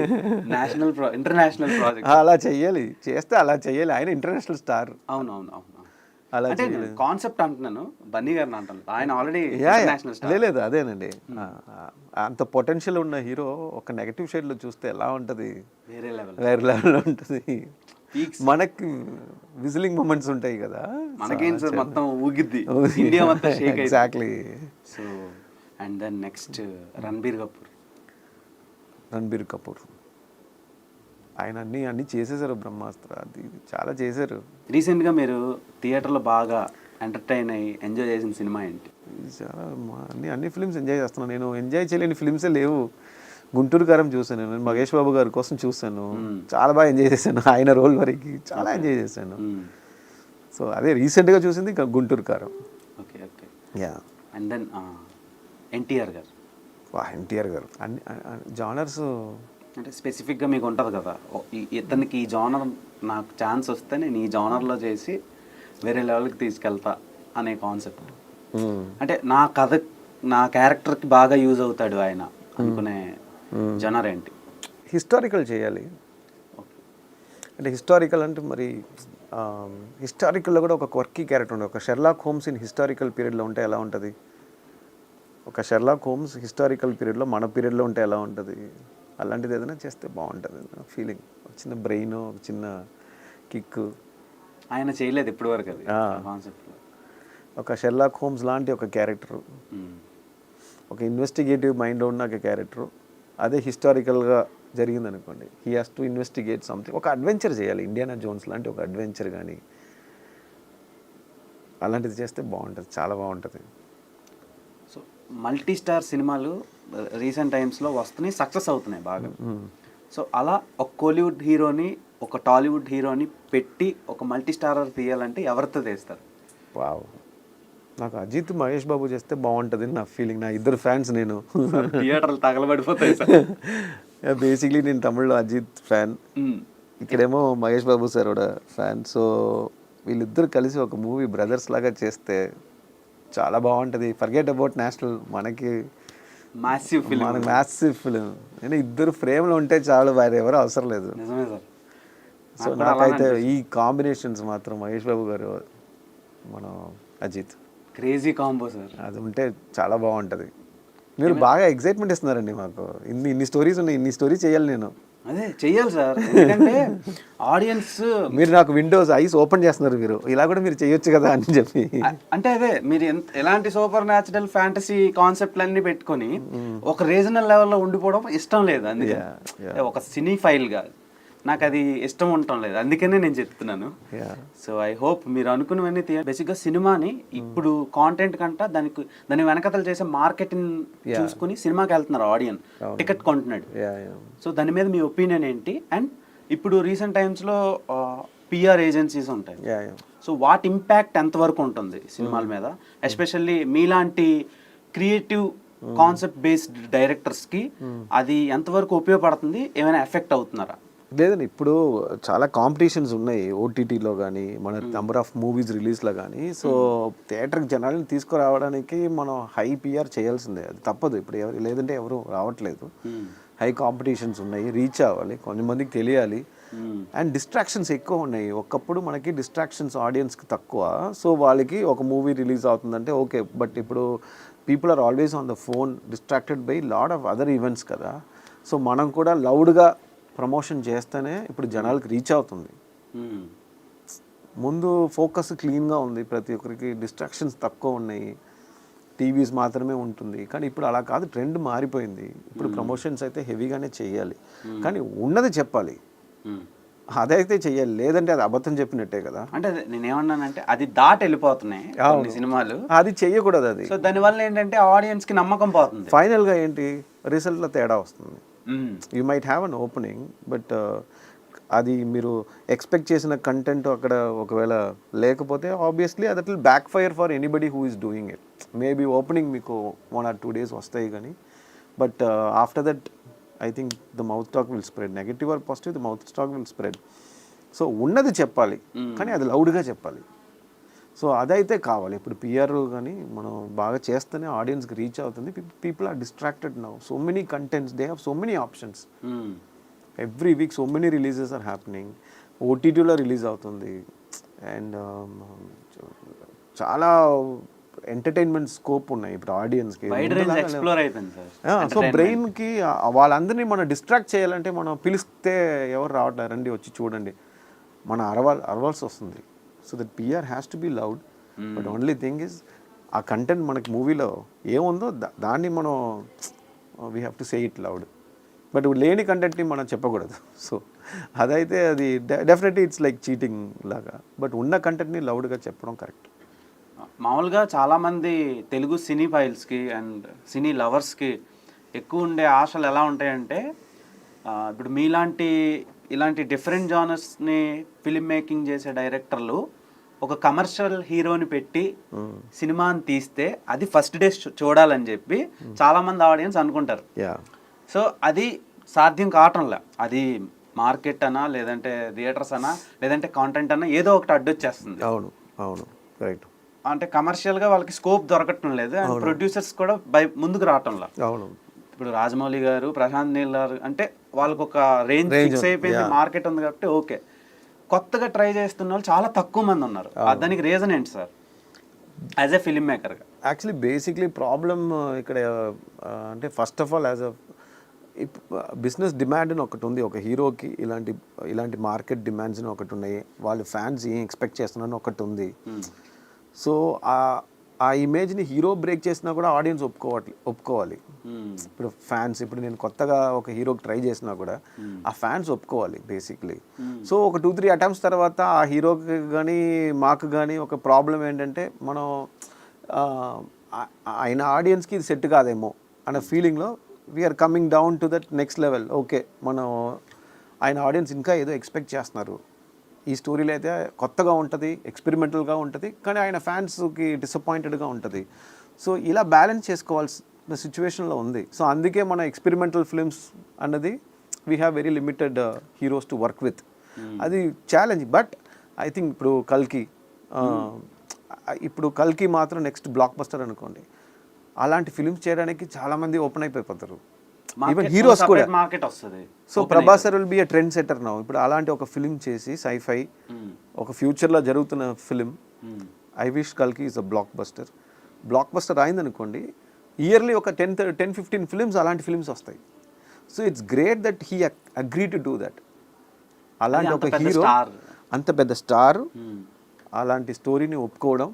ఇంటర్నేషనల్ ప్రాజెక్ట్. అలా చెయ్యాలి, చేస్తే అలా చెయ్యాలి. ఆయన ఇంటర్నేషనల్ స్టార్. అవును. అలా కాన్సెప్ట్ అంటున్నాను, బన్నీ గారిని అంటాను. ఆయన ఆల్రెడీ లేదు. అదేనండి, అంత పొటెన్షియల్ ఉన్న హీరో ఒక నెగటివ్ షేడ్లో చూస్తే ఎలా ఉంటుంది? వేరే లెవెల్లో ఉంటుంది. మనకి విజిలింగ్ మూమెంట్స్ ఉంటాయి కదా, మనకేం సార్ మొత్తం ఊగిద్ది, ఇండియా మొత్తం shake. Exactly. So and then next Ranbir Kapoor. ఆయన అన్నీ చేసేసారు. బ్రహ్మాస్త్ర అది చాలా చేశారు. రీసెంట్గా మీరు థియేటర్లో బాగా ఎంటర్టైన్ అయ్యి ఎంజాయ్ చేసిన సినిమా ఏంటి? చాలా అన్ని ఫిల్మ్స్ ఎంజాయ్ చేస్తున్నాను. నేను ఎంజాయ్ చేయలేని ఫిల్మ్సే లేవు. గుంటూరు కారం చూసాను, నేను మహేష్ బాబు గారి కోసం చూసాను, చాలా బాగా ఎంజాయ్ చేశాను. ఆయన రోల్ వరకు చాలా ఎంజాయ్ చేశాను. సో అదే రీసెంట్గా చూసింది గుంటూరు కారం. ఓకే. అండ్ దెన్ ఎన్టీఆర్ గారు. అన్ని జానర్స్ అంటే స్పెసిఫిక్గా మీకు ఉంటుంది కదా, ఇతనికి ఈ జానర్ నాకు ఛాన్స్ వస్తే నేను ఈ జానర్లో చేసి వేరే లెవెల్కి తీసుకెళ్తా అనే కాన్సెప్ట్. అంటే నా కథ, నా క్యారెక్టర్కి బాగా యూజ్ అవుతాడు ఆయన అనుకునే జనర్ ఏంటి? హిస్టారికల్ చేయాలి. అంటే హిస్టారికల్ అంటే మరి హిస్టారికల్లో కూడా ఒక క్వర్కీ క్యారెక్టర్ ఉంటుంది. ఒక షెర్లాక్ హోమ్స్ ఇన్ హిస్టారికల్ పీరియడ్లో ఉంటే ఎలా ఉంటుంది? ఒక షెర్లాక్ హోమ్స్ హిస్టారికల్ పీరియడ్లో మన పీరియడ్లో ఉంటే ఎలా ఉంటుంది? అలాంటిది ఏదైనా చేస్తే బాగుంటుంది ఫీలింగ్. చిన్న బ్రెయిన్, చిన్న కిక్. ఆయన చేయలేదు ఇప్పటి వరకు అది కాన్సెప్ట్. ఒక షెర్లాక్ హోమ్స్ లాంటి ఒక క్యారెక్టరు, ఒక ఇన్వెస్టిగేటివ్ మైండ్ ఉన్న ఒక క్యారెక్టరు, అదే హిస్టారికల్గా జరిగింది అనుకోండి, he has to investigate something. ఒక అడ్వెంచర్ చేయాలి, ఇండియానా జోన్స్ లాంటి ఒక అడ్వెంచర్ కానీ అలాంటిది చేస్తే బాగుంటుంది, చాలా బాగుంటుంది. సో మల్టీ స్టార్ సినిమాలు రీసెంట్ టైమ్స్లో వస్తున్నాయి, సక్సెస్ అవుతున్నాయి బాగా. సో అలా ఒక కోలీవుడ్ హీరోని, ఒక టాలీవుడ్ హీరోని పెట్టి ఒక మల్టీ స్టారర్ తీయాలంటే ఎవరితో తీస్తారు? వావ్, నాకు అజిత్ మహేష్ బాబు చేస్తే బాగుంటుంది నా ఫీలింగ్. నా ఇద్దరు ఫ్యాన్స్ నేను. థియేటర్లు తగలబడిపోతాయి సార్. బేసిక్లీ నేను తమిళ్లో అజిత్ ఫ్యాన్, ఇక్కడేమో మహేష్ బాబు సార్ కూడా ఫ్యాన్. సో వీళ్ళిద్దరు కలిసి ఒక మూవీ బ్రదర్స్ లాగా చేస్తే చాలా బాగుంటుంది. ఫర్గెట్ అబౌట్ నేషనల్, మనకి మాసివ్ ఫిల్మ్. మనకు మ్యాసివ్ ఫిలిం. నేను ఇద్దరు ఫ్రేమ్లో ఉంటే చాలు, వారు ఎవరు అవసరం లేదు. నిజమే సార్. సో నాకైతే ఈ కాంబినేషన్స్ మాత్రం మహేష్ బాబు గారు, మన అజిత్, క్రేజీ కాంబో సార్. అది ఉంటే చాలా బాగుంటుంది. మీరు బాగా ఎగ్జైట్మెంట్ ఇస్తున్నారండి మాకు. ఇన్ని స్టోరీస్ ఉన్నాయి, ఇన్ని స్టోరీస్ చేయాలి నేను. అదే చెయ్యాలి సార్, ఎందుకంటే ఆడియన్స్ మీరు నాకు విండోస్ ఐస్ ఓపెన్ చేస్తున్నారు, మీరు ఇలా కూడా మీరు చేయొచ్చు కదా అని చెప్పి. అంటే అదే మీరు ఎలాంటి సూపర్ న్యాచురల్ ఫ్యాంటసీ కాన్సెప్ట్లన్నీ పెట్టుకొని ఒక రీజనల్ లెవెల్లో ఉండిపోవడం ఇష్టం లేదు. అందుకే ఒక సినీ ఫైల్గా నాకు అది ఇష్టం ఉండటం లేదు, అందుకనే నేను చెప్తున్నాను. సో ఐ హోప్ మీరు అనుకున్నవన్నీ బేసిక్గా సినిమాని ఇప్పుడు కాంటెంట్ కంట దాని వెనకతలు చేసే మార్కెటింగ్ చూసుకుని సినిమాకి వెళ్తున్నారు ఆడియన్స్, టికెట్ కొంటున్నాడు. సో దాని మీద మీ ఒపీనియన్ ఏంటి? అండ్ ఇప్పుడు రీసెంట్ టైమ్స్లో పిఆర్ ఏజెన్సీస్ ఉంటాయి, సో వాటి ఇంపాక్ట్ ఎంతవరకు ఉంటుంది సినిమాల మీద, ఎస్పెషల్లీ మీలాంటి క్రియేటివ్ కాన్సెప్ట్ బేస్డ్ డైరెక్టర్స్కి అది ఎంతవరకు ఉపయోగపడుతుంది? ఏమైనా ఎఫెక్ట్ అవుతున్నారా? లేదండి, ఇప్పుడు చాలా కాంపిటీషన్స్ ఉన్నాయి ఓటీటీలో కానీ, మన నెంబర్ ఆఫ్ మూవీస్ రిలీజ్లో కానీ. సో థియేటర్కి జనాలను తీసుకురావడానికి మనం హై పిఆర్ చేయాల్సిందే, అది తప్పదు. ఇప్పుడు లేదంటే ఎవరు రావట్లేదు. హై కాంపిటీషన్స్ ఉన్నాయి, రీచ్ అవ్వాలి, కొంతమందికి తెలియాలి. అండ్ డిస్ట్రాక్షన్స్ ఎక్కువ ఉన్నాయి. ఒకప్పుడు మనకి డిస్ట్రాక్షన్స్ ఆడియన్స్కి తక్కువ. సో వాళ్ళకి ఒక మూవీ రిలీజ్ అవుతుందంటే ఓకే, బట్ ఇప్పుడు people are always on the phone, distracted by lot of other events కదా. సో మనం కూడా లౌడ్గా ప్రమోషన్ చేస్తేనే ఇప్పుడు జనాలకు రీచ్ అవుతుంది. ముందు ఫోకస్ క్లీన్గా ఉంది, ప్రతి ఒక్కరికి డిస్ట్రాక్షన్స్ తక్కువ ఉన్నాయి, టీవీస్ మాత్రమే ఉంటుంది. కానీ ఇప్పుడు అలా కాదు, ట్రెండ్ మారిపోయింది. ఇప్పుడు ప్రమోషన్స్ అయితే హెవీగానే చేయాలి, కానీ ఉన్నది చెప్పాలి, అదైతే చెయ్యాలి. లేదంటే అది అబద్ధం చెప్పినట్టే కదా. అంటే నేనేమన్నానంటే అది దాటి వెళ్ళిపోతున్నాయి కొన్ని సినిమాలు, అది చెయ్యకూడదు. అది సో దానివల్ల ఏంటంటే ఆడియన్స్కి నమ్మకం పోతుంది. ఫైనల్గా ఏంటి, రిజల్ట్లో తేడా వస్తుంది. You might have an opening, but అది మీరు ఎక్స్పెక్ట్ చేసిన కంటెంట్ అక్కడ ఒకవేళ లేకపోతే obviously that will backfire for anybody who is doing it. Maybe opening మీకు 1 or 2 days వస్తాయి కానీ, but after that I think the mouth talk will spread. Negative or positive, the mouth talk will spread. So ఉన్నది చెప్పాలి, కానీ అది లౌడ్గా చెప్పాలి. So అదైతే కావాలి. ఇప్పుడు పిఆర్ కానీ మనం బాగా చేస్తేనే ఆడియన్స్కి రీచ్ అవుతుంది. People are distracted now, so many contents, they have so many options. Every week so many releases are happening. ఓటీటీలో రిలీజ్ అవుతుంది, అండ్ చాలా ఎంటర్టైన్మెంట్ స్కోప్ ఉన్నాయి ఇప్పుడు ఆడియన్స్కి. సో బ్రెయిన్కి వాళ్ళందరినీ మనం డిస్ట్రాక్ట్ చేయాలంటే మనం పిలిస్తే ఎవరు రావట్లేదు, రండి వచ్చి చూడండి, మనం అరవాల్సి వస్తుంది. So that PR has to be loud, but only thing is ఆ కంటెంట్ మనకి మూవీలో ఏముందో దాన్ని మనం we have to say it loud. But లేని కంటెంట్ని మనం చెప్పకూడదు. సో అదైతే అది డెఫినెట్లీ ఇట్స్ లైక్ చీటింగ్ లాగా. బట్ ఉన్న కంటెంట్ని లౌడ్గా చెప్పడం కరెక్ట్. మామూలుగా చాలామంది తెలుగు సినీ ఫైల్స్కి అండ్ సినీ లవర్స్కి ఎక్కువ ఉండే ఆశలు ఎలా ఉంటాయంటే, ఇప్పుడు ఇలాంటి డిఫరెంట్ జానర్స్ని ఫిల్మ్ మేకింగ్ చేసే డైరెక్టర్లు ఒక కమర్షియల్ హీరోని పెట్టి సినిమాని తీస్తే అది ఫస్ట్ డే చూడాలని చెప్పి చాలామంది ఆడియన్స్ అనుకుంటారు. సో అది సాధ్యం కావటంలే. అది మార్కెట్ అనా, లేదంటే థియేటర్స్ అనా, లేదంటే కాంటెంట్ అన్నా, ఏదో ఒకటి అడ్డొచ్చేస్తుంది. అవును అవును రైట్. అంటే కమర్షియల్గా వాళ్ళకి స్కోప్ దొరకటం లేదు, అండ్ ప్రొడ్యూసర్స్ కూడా ముందుకు రావటంలా. అవును. ఇప్పుడు రాజమౌళి గారు, ప్రశాంత్ నీల్ గారు అంటే వాళ్ళకు ఒక రేంజ్ ఫిక్స్ అయిపోయింది, మార్కెట్ ఉంది కాబట్టి ఓకే. కొత్తగా ట్రై చేస్తున్న వాళ్ళు చాలా తక్కువ మంది ఉన్నారు. దానికి రీజన్ ఏంటి సార్ యాజ్ ఎ ఫిల్మ్ మేకర్గా? యాక్చువల్లీ బేసిక్లీ ప్రాబ్లమ్ ఇక్కడ అంటే first of all as a business demand అని ఒకటి ఉంది. ఒక హీరోకి ఇలాంటి మార్కెట్ డిమాండ్స్ అని ఒకటి ఉన్నాయి, వాళ్ళు ఫ్యాన్స్ ఏం ఎక్స్పెక్ట్ చేస్తున్నారని ఒకటి ఉంది. సో ఆ ఇమేజ్ని హీరో బ్రేక్ చేసినా కూడా ఆడియన్స్ ఒప్పుకోవాలి. ఇప్పుడు ఫ్యాన్స్, ఇప్పుడు నేను కొత్తగా ఒక హీరోకి ట్రై చేసినా కూడా ఆ ఫ్యాన్స్ ఒప్పుకోవాలి బేసిక్లీ. సో ఒక 2-3 అటెంప్ట్స్ తర్వాత ఆ హీరోకి కానీ మాకు కానీ ఒక ప్రాబ్లం ఏంటంటే, మనం ఆయన ఆడియన్స్కి ఇది సెట్ కాదేమో అనే ఫీలింగ్లో we are coming down to that next level. Okay, మనం ఆయన ఆడియన్స్ ఇంకా ఏదో ఎక్స్పెక్ట్ చేస్తున్నారు, ఈ స్టోరీలో అయితే కొత్తగా ఉంటుంది, ఎక్స్పెరిమెంటల్గా ఉంటుంది, కానీ ఆయన ఫ్యాన్స్కి డిసప్పాయింటెడ్గా ఉంటుంది. సో ఇలా బ్యాలెన్స్ చేసుకోవాల్సిన సిచ్యువేషన్లో ఉంది. సో అందుకే మన ఎక్స్పెరిమెంటల్ ఫిల్మ్స్ అన్నది we have very limited heroes to work with. అది ఛాలెంజ్. బట్ ఐ థింక్ ఇప్పుడు కల్కి మాత్రం నెక్స్ట్ బ్లాక్ బస్టర్ అనుకోండి. అలాంటి ఫిలిమ్స్ చేయడానికి చాలామంది ఓపెన్ అయిపోతారు, ఈవెన్ హీరోస్ కూడా. మార్కెట్ వస్తుంది. So Prabhas sir will be a trendsetter now. ఇప్పుడు అలాంటి ఒక ఫిలిం చేసి సైఫై ఒక ఫ్యూచర్లో జరుగుతున్న ఫిలిం, ఐ విష్ కల్కి ఈజ్ అ బ్లాక్ బస్టర్ అయిందనుకోండి, ఇయర్లీ ఒక 10-15 ఫిలిమ్స్ అలాంటి ఫిలిమ్స్ వస్తాయి. So it's great that he agree to do that. అలాంటి ఒక హీరో, అంత పెద్ద స్టార్, అలాంటి స్టోరీని ఒప్పుకోవడం,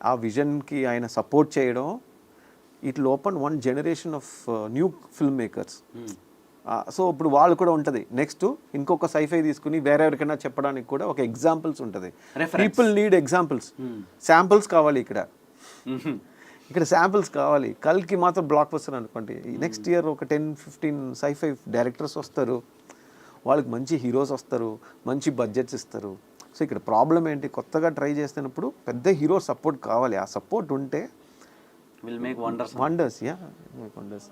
ఆ విజన్కి ఆయన సపోర్ట్ చేయడం, it will open one generation of new film makers. So ఇప్పుడు వాళ్ళు కూడా ఉంటుంది, నెక్స్ట్ ఇంకొక సైఫై తీసుకుని వేరెవరికైనా చెప్పడానికి కూడా ఒక ఎగ్జాంపుల్స్ ఉంటుంది. పీపుల్ నీడ్ ఎగ్జాంపుల్స్, శాంపుల్స్ కావాలి ఇక్కడ శాంపుల్స్ కావాలి. కల్కి మాత్రం బ్లాక్ బస్టర్ అనుకోండి, నెక్స్ట్ ఇయర్ ఒక 10-15 సైఫై డైరెక్టర్స్ వస్తారు, వాళ్ళకి మంచి హీరోస్ వస్తారు, మంచి బడ్జెట్స్ ఇస్తారు. సో ఇక్కడ ప్రాబ్లం ఏంటి, కొత్తగా ట్రై చేస్తున్నప్పుడు పెద్ద హీరో సపోర్ట్ కావాలి. ఆ సపోర్ట్ ఉంటే will make wonders. Wonders.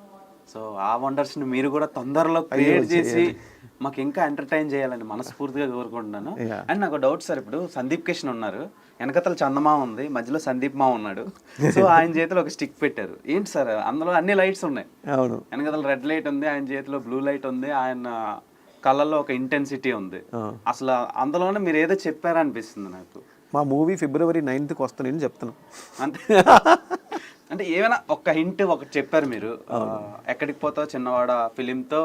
So ఆ వండర్స్ని మీరు కూడా తొందరలో క్రియేట్ చేసి మాకు ఇంకా ఎంటర్టైన్ చేయాలని మనస్ఫూర్తిగా కోరుకుంటున్నాను. అండ్ నాకు డౌట్ సార్, ఇప్పుడు సందీప్ కిషన్ ఉన్నారు, వెనకతల చందమా ఉంది, మధ్యలో సందీప్ మా ఉన్నాడు. సో ఆయన చేతిలో ఒక స్టిక్ పెట్టారు. ఏంటి సార్, అందులో అన్ని లైట్స్ ఉన్నాయి. అవును, వెనకతల రెడ్ లైట్ ఉంది, ఆయన చేతిలో బ్లూ లైట్ ఉంది, ఆయన కళ్ళల్లో ఒక ఇంటెన్సిటీ ఉంది. అసలు అందులోనే మీరు ఏదో చెప్పారనిపిస్తుంది నాకు. మా మూవీ February 9th వస్తానని చెప్తున్నాను అంతే. అంటే ఏమైనా ఒక హింట్ ఒకటి చెప్పారు మీరు, ఎక్కడికి పోతావు చిన్నవాడ ఫిలింతో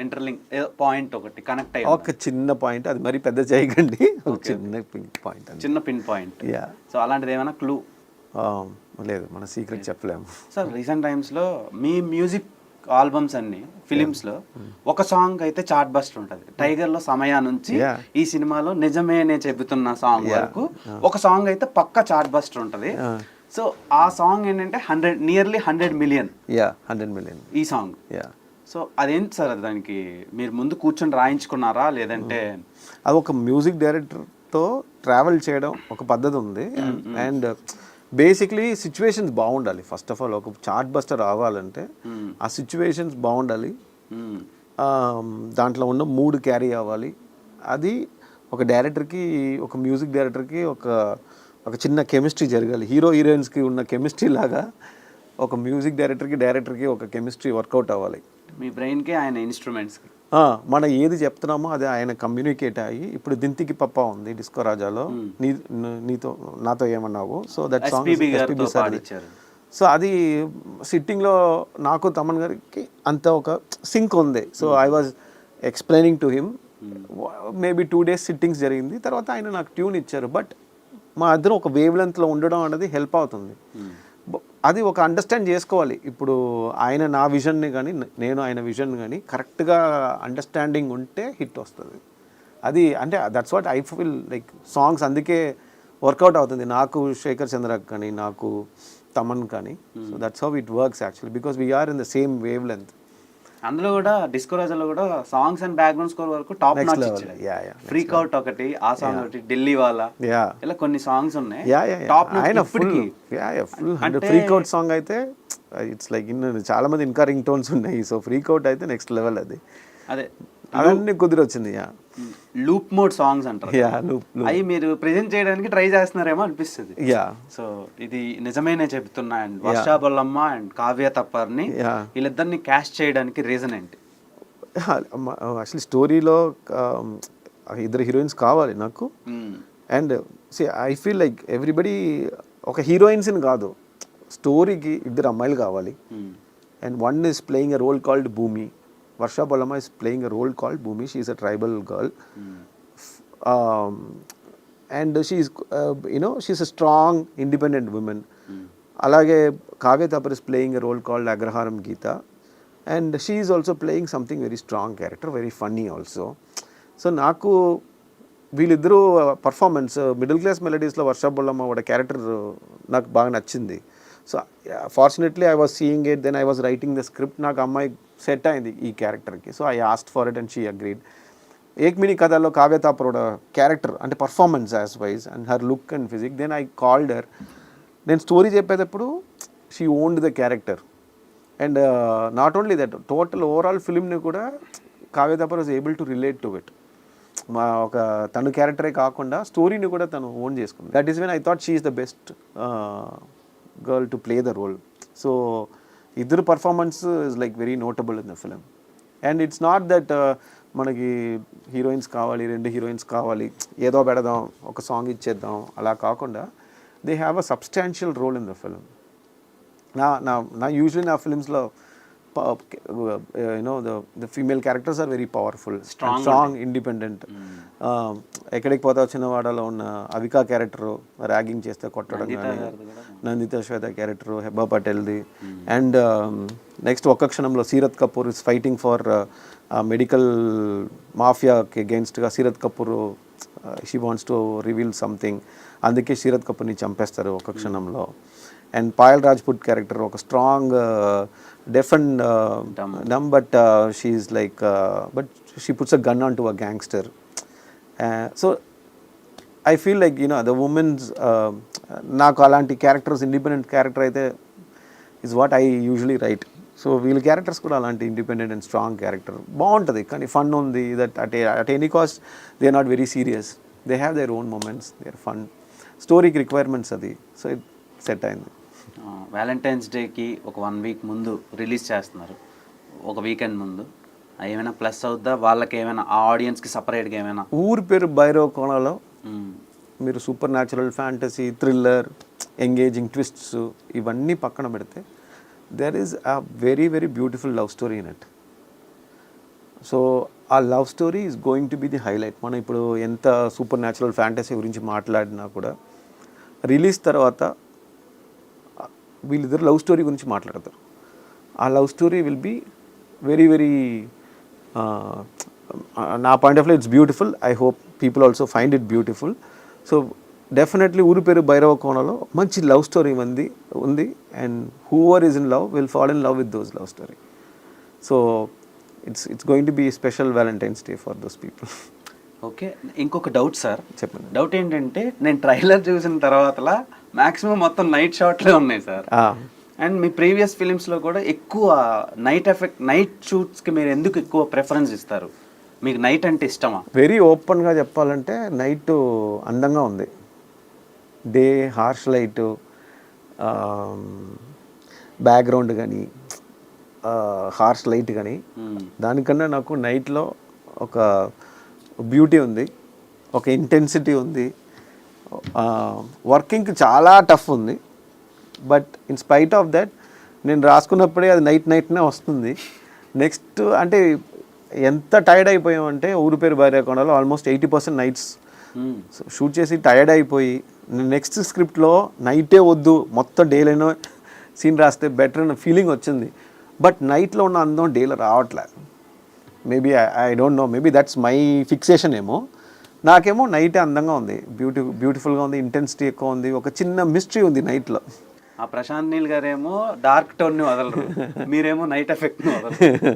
ఇంటర్లింక్ పాయింట్ ఒకటి కనెక్ట్ అయ్యి, ఒక చిన్న పాయింట్, అది మరి పెద్ద చేయకండి, ఒక చిన్న పాయింట్, చిన్న పిన్ పాయింట్. సో అలాంటిది ఏమైనా క్లూ? లేదు, మన సీక్రెట్ చెప్పలేము సార్. రీసెంట్ టైమ్స్లో మీ మ్యూజిక్ ఆల్బమ్స్ అన్ని ఫిలిమ్స్లో ఒక సాంగ్ అయితే చార్ట్ బస్టర్ ఉంటుంది. టైగర్లో సమయా నుంచి ఈ సినిమాలో నిజమే నేను చెబుతున్న సాంగ్ వరకు ఒక సాంగ్ అయితే పక్క చార్ట్ బస్టర్ ఉంటుంది. సో ఆ సాంగ్ ఏంటంటే నియర్లీ 100 మిలియన్ ఈ సాంగ్. సో అదేంటి సార్, అది దానికి మీరు ముందు కూర్చొని రాయించుకున్నారా, లేదంటే అది ఒక మ్యూజిక్ డైరెక్టర్తో ట్రావెల్ చేయడం ఒక పద్ధతి ఉంది. అండ్ బేసిక్లీ సిచ్యువేషన్స్ బాగుండాలి. ఫస్ట్ ఆఫ్ ఆల్ ఒక చార్ట్ బస్టర్ రావాలంటే ఆ సిచ్యువేషన్స్ బాగుండాలి, దాంట్లో ఉన్న మూడ్ క్యారీ అవ్వాలి. అది ఒక డైరెక్టర్కి, ఒక మ్యూజిక్ డైరెక్టర్కి ఒక చిన్న కెమిస్ట్రీ జరగాలి. హీరోయిన్స్కి ఉన్న కెమిస్ట్రీ లాగా ఒక మ్యూజిక్ డైరెక్టర్కి ఒక కెమిస్ట్రీ వర్కౌట్ అవ్వాలి. మీ బ్రెయిన్కి ఆయన ఇన్స్ట్రుమెంట్స్కి మనం ఏది చెప్తున్నామో అది ఆయన కమ్యూనికేట్ అయ్యి. ఇప్పుడు దింతికి పప్ప ఉంది డిస్కో రాజాలో, నాతో ఏమన్నావు, so that song SPB sir. So అది సిట్టింగ్లో నాకు తమన్ గారికి అంత ఒక సింక్ ఉంది. So I was explaining to him, maybe 2 days sittings జరిగింది, తర్వాత ఆయన నాకు ట్యూన్ ఇచ్చారు. బట్ మా ఇద్దరు ఒక వేవ్ లెంత్లో ఉండడం అనేది హెల్ప్ అవుతుంది. అది ఒక అండర్స్టాండ్ చేసుకోవాలి. ఇప్పుడు ఆయన నా విజన్ని కానీ, నేను ఆయన విజన్ కానీ కరెక్ట్గా అండర్స్టాండింగ్ ఉంటే హిట్ వస్తుంది. అది అంటే that's what I feel like. Songs అందుకే వర్కౌట్ అవుతుంది నాకు, శేఖర్ చంద్రక్ కానీ, నాకు తమన్ కానీ. So that's how it works actually, because we are in the same wavelength. అందులో కూడా డిస్కో రాజాలో కూడా సాంగ్స్ అండ్ బ్యాక్గ్రౌండ్ స్కోర్ వరకు టాప్ నాచ్ ఇచ్చారు. ఫ్రీక్ అవుట్ ఒకటి, ఆ సాంగ్ ఒకటి, ఢిల్లీ వాళ్ళ, ఇలా కొన్ని సాంగ్స్ ఉన్నాయి top notch. Freak out song అయితే ఇట్స్ లైక్ చాలా మంది ఇంకా రింగ్ టోన్స్ ఉన్నాయి. సో ఫ్రీక్ అవుట్ అయితే నెక్స్ట్ లెవెల్. అది అదే అవన్నీ కుదిరొచ్చింది. లూప్ మోడ్ సాంగ్స్ అంటారు, అవి మీరు ప్రెజెంట్ చేయడానికి ట్రై చేస్తున్నారేమో అనిపిస్తుంది. సో ఇది నిజమేనే చెప్తున్నా. అండ్ వర్షా బొల్లమ్మ అండ్ కావ్య తప్పర్ని వీళ్ళిద్దరిని క్యాస్ట్ చేయడానికి రీజన్ ఏంటి? యాక్చువల్లీ స్టోరీలో ఇద్దరు హీరోయిన్స్ కావాలి నాకు. And I feel like everybody ఒక హీరోయిన్స్ని కాదు, స్టోరీకి ఇద్దరు అమ్మాయిలు కావాలి. And one is playing a role called Bhoomi. Varsha Bolama is playing a role called Bhumi. She is a tribal girl. And she is, she is a strong, independent woman. Alage Kavya Thapar is playing a role called Agraharam Geeta. And she is also playing something very strong character, very funny also. So Naku, వీళ్ళిద్దరూ performance middle class మెలడీస్లో వర్షా బొల్లమ్మ వాడ character నాకు బాగా నచ్చింది. So fortunately I was seeing it, then I was writing the script. నాకు అమ్మాయి set అయింది ఈ క్యారెక్టర్కి. So I asked for it and she agreed. Ek Mini కథలో కావ్య థాపర్ క్యారెక్టర్ అంటే performance as wise and her look and physique. Then I called her. నేను story చెప్పేటప్పుడు she owned the character. And not only that, total overall ఫిల్మ్ని కూడా Kavya Thapar was able to relate to it. మా ఒక తను క్యారెక్టరే కాకుండా స్టోరీని కూడా తను ఓన్ చేసుకుంది. That is when I thought she is the best girl to play the role. So ఇద్దరు performance is like very notable in the film. And it's not that మనకి హీరోయిన్స్ కావాలి, 2 హీరోయిన్స్ కావాలి, ఏదో పెడదాం, ఒక సాంగ్ ఇచ్చేద్దాం, అలా కాకుండా they have a substantial role in the film. నా యూజువలీ నా ఫిలిమ్స్లో the female characters are very powerful, strong, independent. ఎక్కడికి పోతా వచ్చిన వాడలో ఉన్న అవికా క్యారెక్టర్ ర్యాగింగ్ చేస్తే కొట్టడం కానీ, నందిత శ్వేత క్యారెక్టర్ హెబ్బా పటేల్ది. అండ్ నెక్స్ట్ ఒక్క క్షణంలో Seerat Kapoor is fighting for medical మాఫియాకి అగెన్స్ట్గా. Seerat Kapoor she wants to reveal something, అందుకే సీరత్ కపూర్ని చంపేస్తారు ఒక్క క్షణంలో. అండ్ పాయల్ రాజ్పుట్ క్యారెక్టర్ ఒక strong deaf and dumb, but she's like but she puts a gun onto a gangster. So I feel like the women's నాకు అలాంటి క్యారెక్టర్స్, ఇండిపెండెంట్ క్యారెక్టర్ అయితే is what I usually right. So వీళ్ళ characters కూడా అలాంటి independent and strong character బాగుంటుంది, కానీ fun ఉంది. That at any cost they are not very serious, they have their own moments, they are fun. స్టోరీకి requirements అది, so it set అయింది. Valentine's డేకి ఒక 1 వీక్ ముందు రిలీజ్ చేస్తున్నారు, ఒక వీకెండ్ ముందు. ఏమైనా ప్లస్ అవుద్దా వాళ్ళకి, ఏమైనా ఆ ఆడియన్స్కి సపరేట్గా ఏమైనా? ఊరు పేరు భైరవకోనలో మీరు supernatural, fantasy, thriller, engaging twists ఇవన్నీ పక్కన పెడితే there is a very very beautiful love story in it. So ఆ love story is going to be the highlight. మనం ఇప్పుడు ఎంత సూపర్ న్యాచురల్, ఫ్యాంటసీ గురించి మాట్లాడినా కూడా రిలీజ్ తర్వాత వీళ్ళిద్దరు లవ్ స్టోరీ గురించి మాట్లాడతారు. ఆ love story will be very very, నా point of view it's beautiful. I hope people also find it beautiful. So definitely ఊరు పేరు భైరవకోనలో మంచి లవ్ స్టోరీ ఉంది. And whoever is in love will fall in love with those love story. So it's going to be special Valentine's Day for those people. Okay, ఇంకొక doubt sir. చెప్పండి. Doubt ఏంటంటే, నేను trailer చూసిన తర్వాతలా maximum మొత్తం night షాట్లే ఉన్నాయి sir. And me previous ఫిలిమ్స్లో కూడా ఎక్కువ night షూట్స్కి మీరు ఎందుకు ఎక్కువ ప్రిఫరెన్స్ ఇస్తారు? మీకు నైట్ అంటే ఇష్టమా? వెరీ ఓపెన్గా చెప్పాలంటే నైట్ అందంగా ఉంది. డే హార్ష్ లైట్, బ్యాక్గ్రౌండ్ కానీ, హార్ష్ లైట్ కానీ, దానికన్నా నాకు నైట్లో ఒక బ్యూటీ ఉంది, ఒక ఇంటెన్సిటీ ఉంది. వర్కింగ్కి చాలా టఫ్ ఉంది. But in spite of that నేను రాసుకున్నప్పుడే అది నైట్నే వస్తుంది. నెక్స్ట్ అంటే ఎంత టైర్డ్ అయిపోయామంటే ఊరు పేరు భైరవకోనలో ఆల్మోస్ట్ 80% నైట్స్ షూట్ చేసి టైర్డ్ అయిపోయి నెక్స్ట్ స్క్రిప్ట్లో నైటే వద్దు, మొత్తం డేలోనే సీన్ రాస్తే బెటర్ అన్న ఫీలింగ్ వచ్చింది. బట్ నైట్లో ఉన్న అందం డేలో రావట్లే. Maybe I don't know, maybe that's my fixation ఏమో. నాకేమో నైటే అందంగా ఉంది, బ్యూటిఫుల్గా ఉంది, ఇంటెన్సిటీ ఎక్కువ ఉంది, ఒక చిన్న మిస్టరీ ఉంది నైట్లో. ఆ ప్రశాంత్ నీల్ గారేమో డార్క్ టోన్ని వదలరు, మీరేమో నైట్ ఎఫెక్ట్ని వదలరు.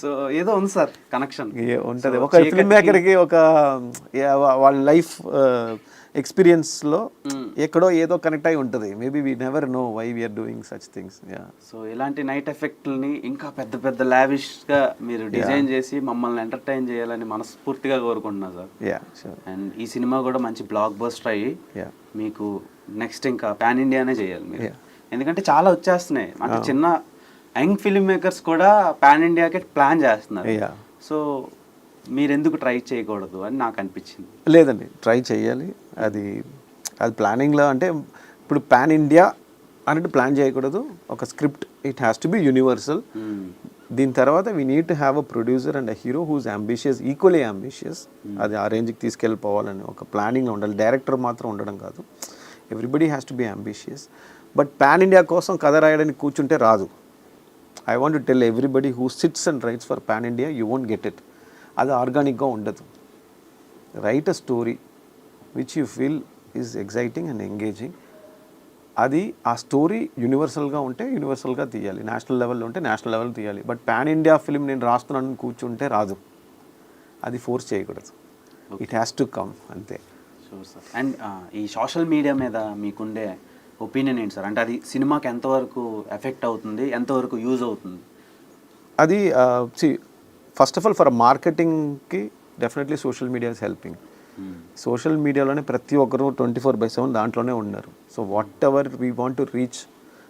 సో ఏదో ఉంది సార్ కనెక్షన్ ఉంటుంది. ఒక ఫిల్మ్ మేకర్కి ఒక వాళ్ళ లైఫ్ ఎక్స్పీరియన్స్లో ఎక్కడో ఏదో కనెక్ట్ అయి ఉంటుంది. Maybe we never know why we are doing such things. So ఇలాంటి నైట్ ఎఫెక్ట్ని ఇంకా పెద్ద పెద్ద లావిష్గా మీరు డిజైన్ చేసి మమ్మల్ని ఎంటర్టైన్ చేయాలని మనస్ఫూర్తిగా కోరుకుంటున్నా సార్. అండ్ ఈ సినిమా కూడా మంచి బ్లాక్ బస్టర్ అయ్యి మీకు నెక్స్ట్ ఇంకా పాన్ ఇండియానే చేయాలి మీరు, ఎందుకంటే చాలా వచ్చేస్తున్నాయి. అంటే చిన్న యంగ్ ఫిల్మ్ మేకర్స్ కూడా పాన్ ఇండియాకి ప్లాన్ చేస్తున్నారు. సో మీరు ఎందుకు ట్రై చేయకూడదు అని నాకు అనిపించింది. లేదండి, ట్రై చేయాలి. అది ప్లానింగ్లో అంటే ఇప్పుడు పాన్ ఇండియా అన్నట్టు ప్లాన్ చేయకూడదు. ఒక script it has to be universal. దీని తర్వాత we need to have a producer and a hero who's ambitious, equally ambitious. అది ఆ రేంజ్కి తీసుకెళ్ళిపోవాలని ఒక ప్లానింగ్లో ఉండాలి. డైరెక్టర్ మాత్రం ఉండడం కాదు, everybody has to B ambitious. But pan India కోసం కథ రాయడానికి కూర్చుంటే రాదు. I want to tell everybody who sits and rights for pan India, you won't get it. అది ఆర్గానిక్గా ఉండదు. Write a story which you feel is exciting and engaging. అది ఆ స్టోరీ యూనివర్సల్గా ఉంటే యూనివర్సల్గా తీయాలి, నేషనల్ లెవెల్లో ఉంటే నేషనల్ లెవెల్ తీయాలి. బట్ పాన్ ఇండియా ఫిలిం నేను రాస్తున్నాను కూర్చుంటే రాదు, అది ఫోర్స్ చేయకూడదు. ఇట్ హ్యాస్ టు కమ్, అంతే. Sure sir. అండ్ ఈ సోషల్ మీడియా మీద మీకుండే ఒపీనియన్ ఏంటి సార్? అంటే అది సినిమాకి ఎంతవరకు ఎఫెక్ట్ అవుతుంది, ఎంతవరకు యూజ్ అవుతుంది? అది ఫస్ట్ ఆఫ్ ఆల్ ఫర్ మార్కెటింగ్కి definitely social media is helping. Social మీడియాలోనే ప్రతి ఒక్కరు 24/7 దాంట్లోనే ఉన్నారు. So whatever we want to reach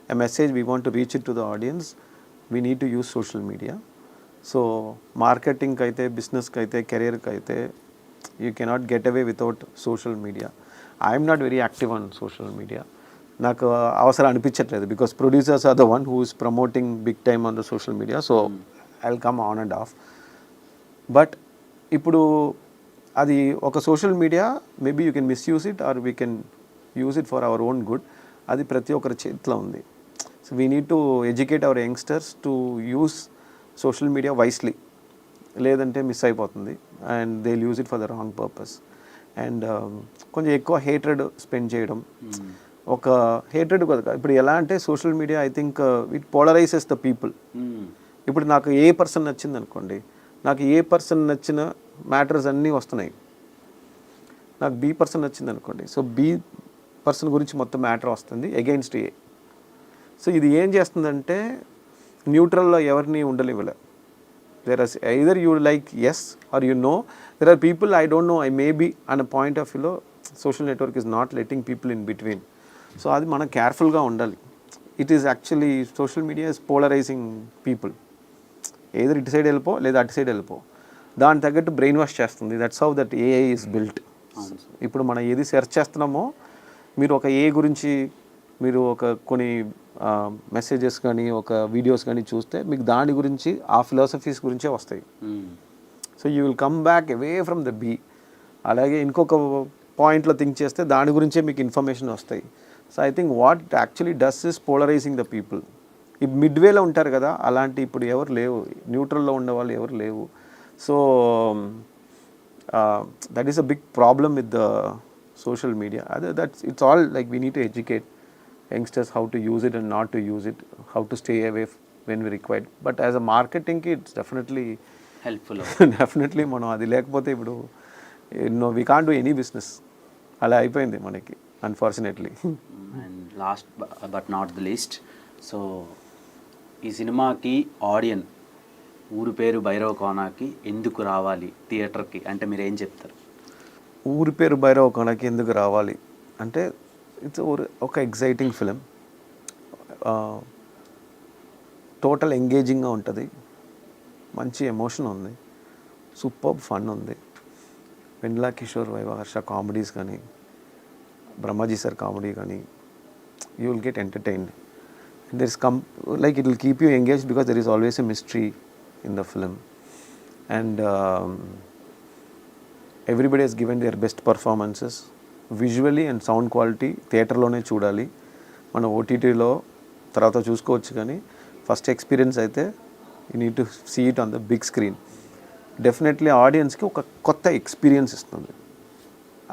a message, we want to reach it to the audience, we need to use social media. So marketing kaithe, business kaithe, career kaithe, you cannot get away without social media. I am not very active on social media. నాకు అవసరం అనిపించట్లేదు because producers are the one who is promoting big time on the social media. So I will come on and off. But ఇప్పుడు అది ఒక social media maybe you can misuse it or we can use it for our own good. అది ప్రతి ఒక్కరి చేతిలో ఉంది. So we need to educate our youngsters to use social media wisely, లేదంటే miss అయిపోతుంది and they use it for the wrong purpose. And కొంచెం ఎక్కువ hatred spend చేయడం, ఒక హేట్రెడ్ కదా. ఇప్పుడు ఎలా అంటే social media I think it polarises the people. ఇప్పుడు నాకు ఏ పర్సన్ నచ్చింది అనుకోండి, నాకు ఏ పర్సన్ నచ్చిన మ్యాటర్స్ అన్నీ వస్తున్నాయి. నాకు బి పర్సన్ నచ్చింది అనుకోండి, సో బి పర్సన్ గురించి మొత్తం మ్యాటర్ వస్తుంది అగెయిన్స్ట్ ఏ. సో ఇది ఏం చేస్తుందంటే న్యూట్రల్లో ఎవరిని ఉండలేవులే. there is either you like yes or you know. There are people I don't know, I may be on a point of view social network is not letting people in between. So అది మనం కేర్ఫుల్గా ఉండాలి. It is actually social media is polarising people. Either ఇటు side వెళ్ళిపో లేదా అటు side వెళ్ళిపో, దాని తగ్గట్టు బ్రెయిన్ వాష్ చేస్తుంది. That's how that AI is built. ఇప్పుడు మనం ఏది సెర్చ్ చేస్తున్నామో, మీరు ఒక ఏ గురించి మీరు ఒక కొన్ని మెసేజెస్ కానీ ఒక వీడియోస్ కానీ చూస్తే మీకు దాని గురించి ఆ ఫిలాసఫీస్ గురించే వస్తాయి. So you will come back away from the B. అలాగే ఇంకొక పాయింట్లో థింక్ చేస్తే దాని గురించే మీకు ఇన్ఫర్మేషన్ వస్తాయి. So I think what actually does is polarising the people. ఈ మిడ్వేలో ఉంటారు కదా, అలాంటి ఇప్పుడు ఎవరు లేవు, న్యూట్రల్లో ఉండేవాళ్ళు ఎవరు లేవు. So that is a big problem with the social media. అదే that's it's all like we need to educate youngsters how to use it and not to use it, how to stay away when we required. But as a marketing ki it's definitely helpful. Definitely మనం అది లేకపోతే ఇప్పుడు no we can't do any business. అలా అయిపోయింది మనకి unfortunately. And last but not the least, so ఈ సినిమాకి audience ఊరు పేరు భైరవకోనకి ఎందుకు రావాలి థియేటర్కి అంటే మీరు ఏం చెప్తారు? ఊరు పేరు భైరవకోనకి ఎందుకు రావాలి అంటే ఇట్స్ ఒక ఎగ్జైటింగ్ ఫిలిం. టోటల్ ఎంగేజింగ్గా ఉంటుంది, మంచి ఎమోషన్ ఉంది, సూపర్ ఫన్ ఉంది. వెన్నెల కిషోర్, వైవ హర్ష కామెడీస్ కానీ, బ్రహ్మాజీ సార్ కామెడీ కానీ, you will get entertained. There is like it will keep you engaged because there is always a mystery in the film. And everybody has given their best performances. Visually and sound quality థియేటర్లోనే చూడాలి. మనం ఓటీటీలో తర్వాత చూసుకోవచ్చు, కానీ first experience అయితే you need to see it on the big screen. Definitely ఆడియన్స్కి ఒక కొత్త ఎక్స్పీరియన్స్ ఇస్తుంది.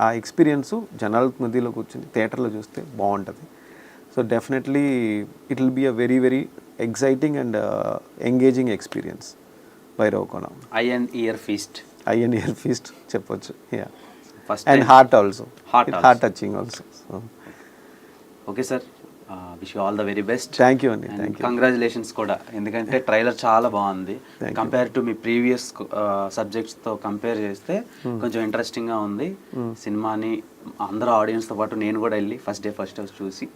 ఆ ఎక్స్పీరియన్స్ జనాల మధ్యలో కూర్చొని థియేటర్లో చూస్తే బాగుంటుంది. So definitely it will be a very very exciting and engaging experience Bhairavakona. Eye and ear feast చెప్పొచ్చు. Yeah. First and time. heart also, heart touching also. So okay sir, wish you all the very best. Thank you Anand, thank you. Congratulations kuda, ఎందుకంటే trailer చాలా బాగుంది. Compare to me previous subjects తో compare చేస్తే కొంచెం interesting గా ఉంది. సినిమాని అందరూ ఆడియన్స్ తో పాటు నేను కూడా వెళ్ళి ఫస్ట్ డే ఫస్ట్ హౌస్ చూసి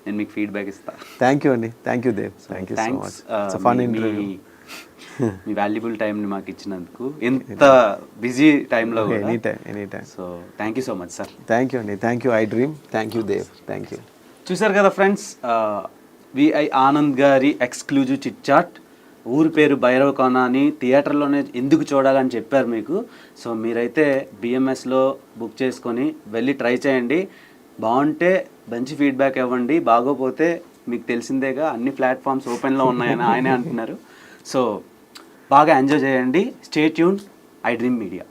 నేను మీకు ఫీడ్బ్యాక్ ఇస్తా. థ్యాంక్ యూ అండి, thank you Dev, thank you so much. It's a fun interview. మీ వాల్యుబుల్ టైంని మాకు ఇచ్చినందుకు, ఎంత బిజీ టైంలో any time. So thank you so much sir. Thank you అండి, thank you iDream, thank you Dev, thank you. చూసారు కదా ఫ్రెండ్స్, విఐ ఆనంద్ గారి ఎక్స్క్లూజివ్ చిట్ చాట్. ఊరు పేరు భైరవకోనని థియేటర్లోనే ఎందుకు చూడాలని చెప్పారు మీకు. సో మీరైతే బిఎంఎస్లో బుక్ చేసుకొని వెళ్ళి ట్రై చేయండి. బాగుంటే మంచి ఫీడ్బ్యాక్ ఇవ్వండి, బాగోపోతే మీకు తెలిసిందేగా అన్ని ప్లాట్ఫామ్స్ ఓపెన్లో ఉన్నాయని ఆయనే అంటున్నారు. సో బాగా ఎంజాయ్ చేయండి. Stay tune, iDream media.